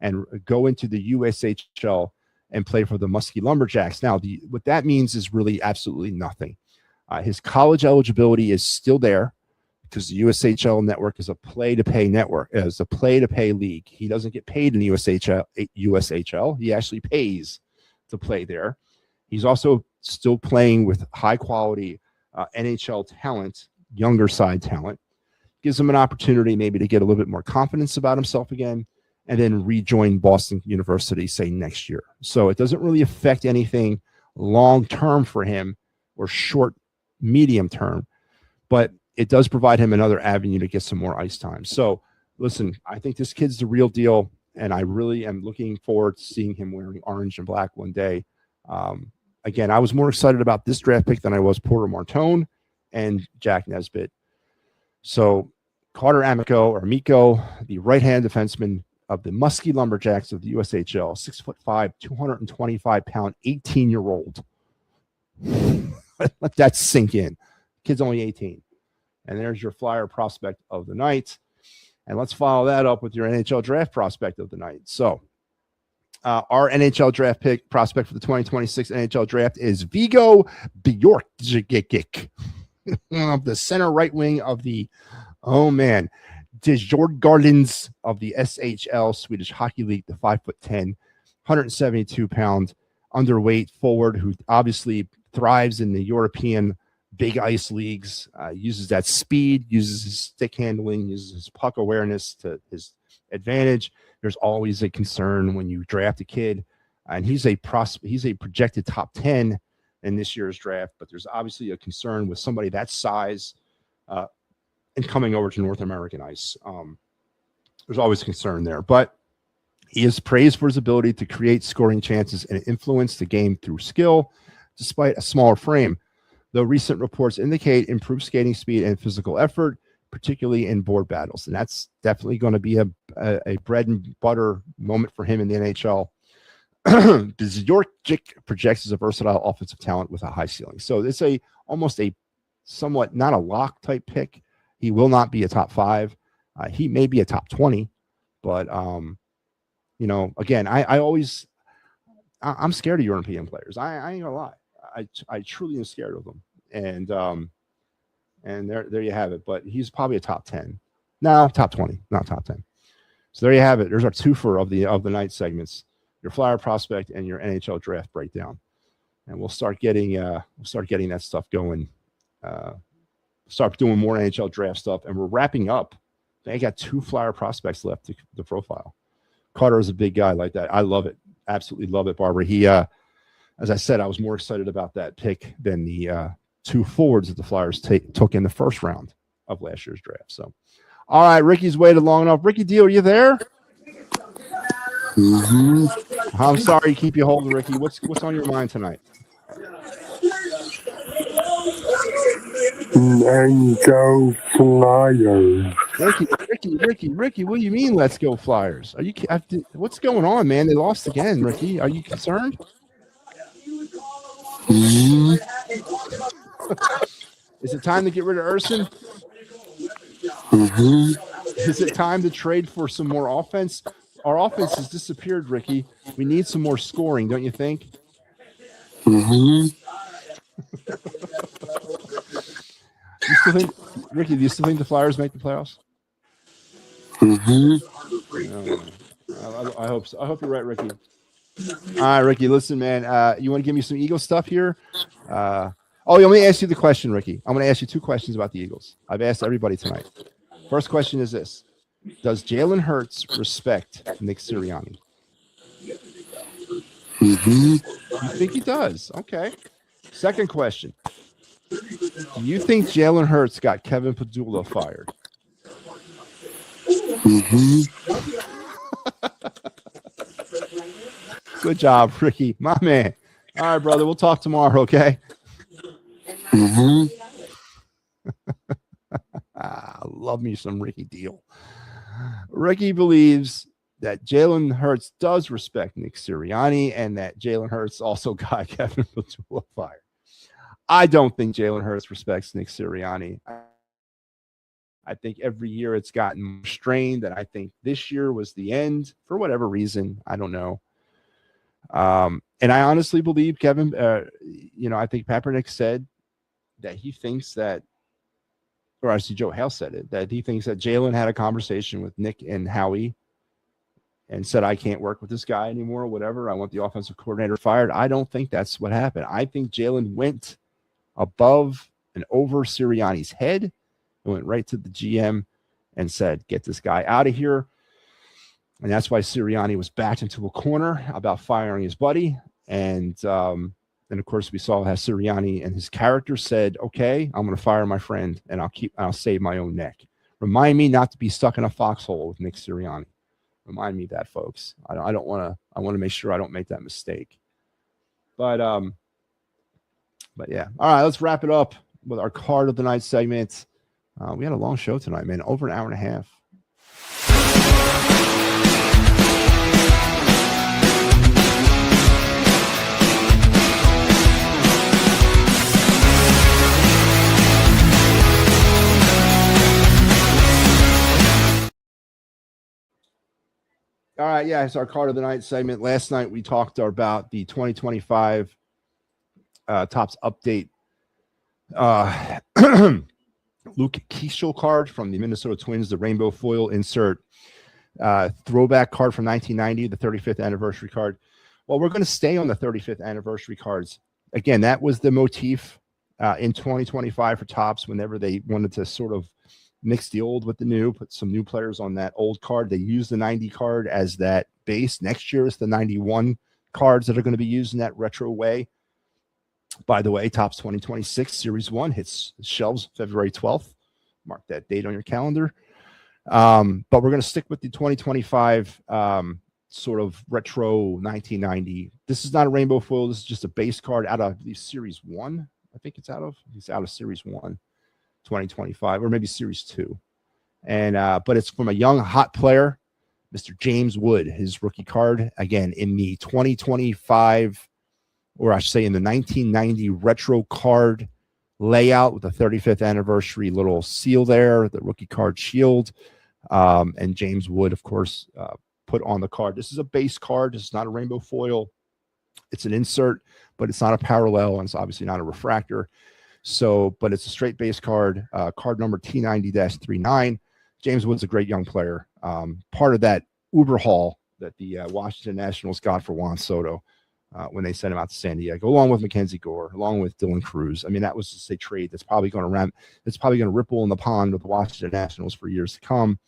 and go into the USHL and play for the Muskie Lumberjacks. Now, what that means is really absolutely nothing. His college eligibility is still there because the USHL network is a play-to-pay network, is a play-to-pay league. He doesn't get paid in the USHL. He actually pays to play there. He's also still playing with high-quality NHL talent, younger side talent. Gives him an opportunity maybe to get a little bit more confidence about himself again and then rejoin Boston University, say, next year. So it doesn't really affect anything long-term for him or short, medium-term, but it does provide him another avenue to get some more ice time. So, listen, I think this kid's the real deal. and I really am looking forward to seeing him wearing orange and black one day. Again, I was more excited about this draft pick than I was Porter Martone and Jack Nesbitt. So Carter Amico, the right-hand defenseman of the Muskie Lumberjacks of the USHL, 6'5", 225-pound, 18-year-old. Let that sink in. Kid's only 18. And there's your Flyer prospect of the night. And let's follow that up with your NHL draft prospect of the night. So our NHL draft pick prospect for the 2026 NHL draft is Vigo Bjorkjigic, the center right wing of the, Djurgårdens of the SHL, Swedish Hockey League, the 5'10", 172-pound underweight forward who obviously thrives in the European big ice leagues, uses that speed, uses his stick handling, uses his puck awareness to his advantage. There's always a concern when you draft a kid, and he's a projected top 10 in this year's draft, but there's obviously a concern with somebody that size and coming over to North American ice. There's always concern there, but he is praised for his ability to create scoring chances and influence the game through skill, despite a smaller frame. Though recent reports indicate improved skating speed and physical effort, particularly in board battles. And that's definitely going to be a bread and butter moment for him in the NHL. Bjorkjic projects as a versatile offensive talent with a high ceiling. So it's almost a somewhat not a lock type pick. He will not be a top 5. He may be a top 20, but again, I'm scared of European players. I ain't gonna lie. I truly am scared of them. And there you have it. But he's probably a top 10. No, top 20, not top 10. So there you have it. There's our twofer of the night segments, your Flyer prospect and your NHL draft breakdown. And we'll start getting that stuff going. Start doing more NHL draft stuff. And we're wrapping up. I got 2 Flyer prospects left to profile. Carter is a big guy like that. I love it. Absolutely love it, Barbara. He as I said, I was more excited about that pick than the 2 forwards that the Flyers took in the first round of last year's draft. So, all right, Ricky's waited long enough. Ricky D, are you there? Mm-hmm. I'm sorry to keep you holding, Ricky. What's on your mind tonight? And go Flyers. Ricky, what do you mean, let's go Flyers? What's going on, man? They lost again, Ricky. Are you concerned? Mm-hmm. Is it time to get rid of Urson? Mm-hmm. Is it time to trade for some more offense? Our offense has disappeared, Ricky. We need some more scoring, don't you think? Mm-hmm. Ricky, do you still think the Flyers make the playoffs? Mm-hmm. I hope so. I hope you're right, Ricky. All right, Ricky, listen, man. You want to give me some Eagles stuff here? Let me ask you the question, Ricky. I'm going to ask you 2 questions about the Eagles. I've asked everybody tonight. First question is this. Does Jalen Hurts respect Nick Sirianni? Mm-hmm. You think he does? Okay. Second question. Do you think Jalen Hurts got Kevin Padula fired? Mm-hmm. Good job, Ricky. My man. All right, brother. We'll talk tomorrow, okay? Mm-hmm. Love me some Ricky Deal. Ricky believes that Jalen Hurts does respect Nick Sirianni and that Jalen Hurts also got Kevin Padula fired. I don't think Jalen Hurts respects Nick Sirianni. I think every year it's gotten more strained, and I think this year was the end for whatever reason. I don't know. And I honestly believe Kevin, I think Kaepernick said that he thinks that, or actually Joe Hale said it, that he thinks that Jalen had a conversation with Nick and Howie and said, I can't work with this guy anymore or whatever. I want the offensive coordinator fired. I don't think that's what happened. I think Jalen went above and over Sirianni's head and went right to the GM and said, get this guy out of here. And that's why Sirianni was backed into a corner about firing his buddy. And of course, we saw how Sirianni and his character said, okay, I'm going to fire my friend and I'll save my own neck. Remind me not to be stuck in a foxhole with Nick Sirianni. Remind me of that, folks. I don't want to. I want to make sure I don't make that mistake. But yeah. All right, let's wrap it up with our card of the night segment. We had a long show tonight, man. Over an hour and a half. All right, yeah, it's our card of the night segment. Last night we talked about the 2025 Topps update. Luke Keeschel card from the Minnesota Twins, the rainbow foil insert throwback card from 1990, the 35th anniversary card. Well, we're going to stay on the 35th anniversary cards. Again, that was the motif in 2025 for Topps whenever they wanted to sort of mix the old with the new, put some new players on that old card. They use the 90 card as that base. Next year is the 91 cards that are going to be used in that retro way. By the way, Topps 2026 Series 1 hits shelves February 12th. Mark that date on your calendar. But we're going to stick with the 2025 sort of retro 1990. This is not a rainbow foil. This is just a base card out of the Series 1. I think it's out of Series 1. 2025 or maybe Series 2. And but it's from a young hot player, Mr. James Wood, his rookie card, again in the 2025, or I should say in the 1990 retro card layout with the 35th anniversary little seal there, the rookie card shield, and James Wood, of course, put on the card. This is a base card. This is not a rainbow foil. It's an insert, but it's not a parallel, and it's obviously not a refractor. So, but it's a straight base card, card number T90-39. James Wood's a great young player. Part of that Uber haul that the Washington Nationals got for Juan Soto when they sent him out to San Diego, along with Mackenzie Gore, along with Dylan Cruz. I mean, that was just a trade that's probably going to ripple in the pond with the Washington Nationals for years to come.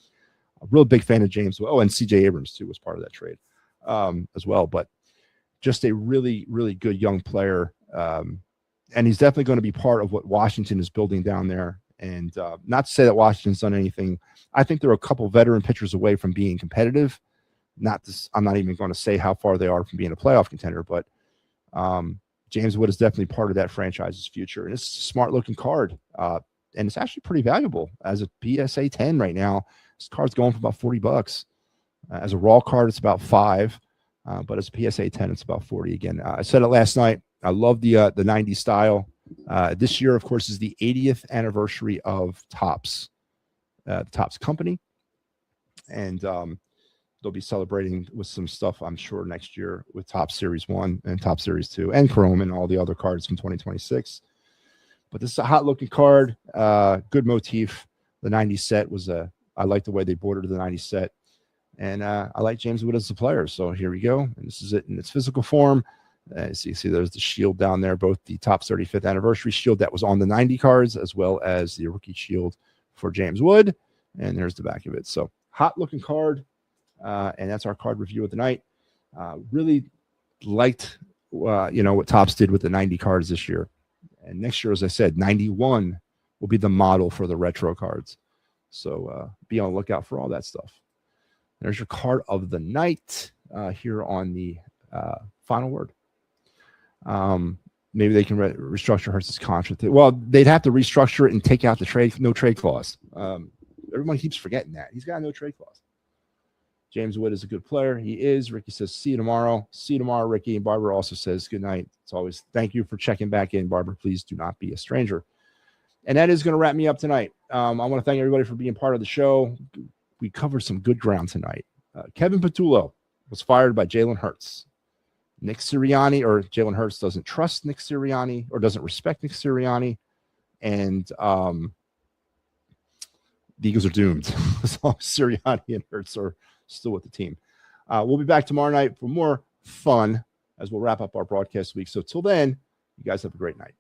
A real big fan of James. Oh, and C.J. Abrams too was part of that trade as well. But just a really, really good young player. And he's definitely going to be part of what Washington is building down there. And not to say that Washington's done anything. I think they're a couple veteran pitchers away from being competitive. I'm not even going to say how far they are from being a playoff contender, but James Wood is definitely part of that franchise's future. And it's a smart looking card. And it's actually pretty valuable as a PSA 10 right now. This card's going for about $40. As a raw card, it's about $5. But as a PSA 10, it's about $40 again. I said it last night. I love the 90s style. This year, of course, is the 80th anniversary of Topps, the Topps company. And they'll be celebrating with some stuff, I'm sure, next year with Topps Series 1 and Topps Series 2 and Chrome and all the other cards from 2026. But this is a hot-looking card. Good motif. The 90s set was I like the way they bordered the 90s set. And I like James Wood as a player. So here we go. And this is it in its physical form. So you see there's the shield down there, both the Topps 35th anniversary shield that was on the 90 cards, as well as the rookie shield for James Wood. And there's the back of it. So hot looking card. And that's our card review of the night. Really liked, what Topps did with the 90 cards this year. And next year, as I said, 91 will be the model for the retro cards. So be on the lookout for all that stuff. There's your card of the night here on the final word. Maybe they can restructure Hurts' contract. Well, they'd have to restructure it and take out the no trade clause. Everyone keeps forgetting that. He's got no trade clause. James Wood is a good player. He is. Ricky says, see you tomorrow. See you tomorrow, Ricky. And Barbara also says, good night. It's always thank you for checking back in, Barbara. Please do not be a stranger. And that is going to wrap me up tonight. I want to thank everybody for being part of the show. We covered some good ground tonight. Kevin Patullo was fired by Jalen Hurts. Nick Sirianni, or Jalen Hurts, doesn't trust Nick Sirianni or doesn't respect Nick Sirianni. And the Eagles are doomed. So Sirianni and Hurts are still with the team. We'll be back tomorrow night for more fun as we'll wrap up our broadcast week. So till then, you guys have a great night.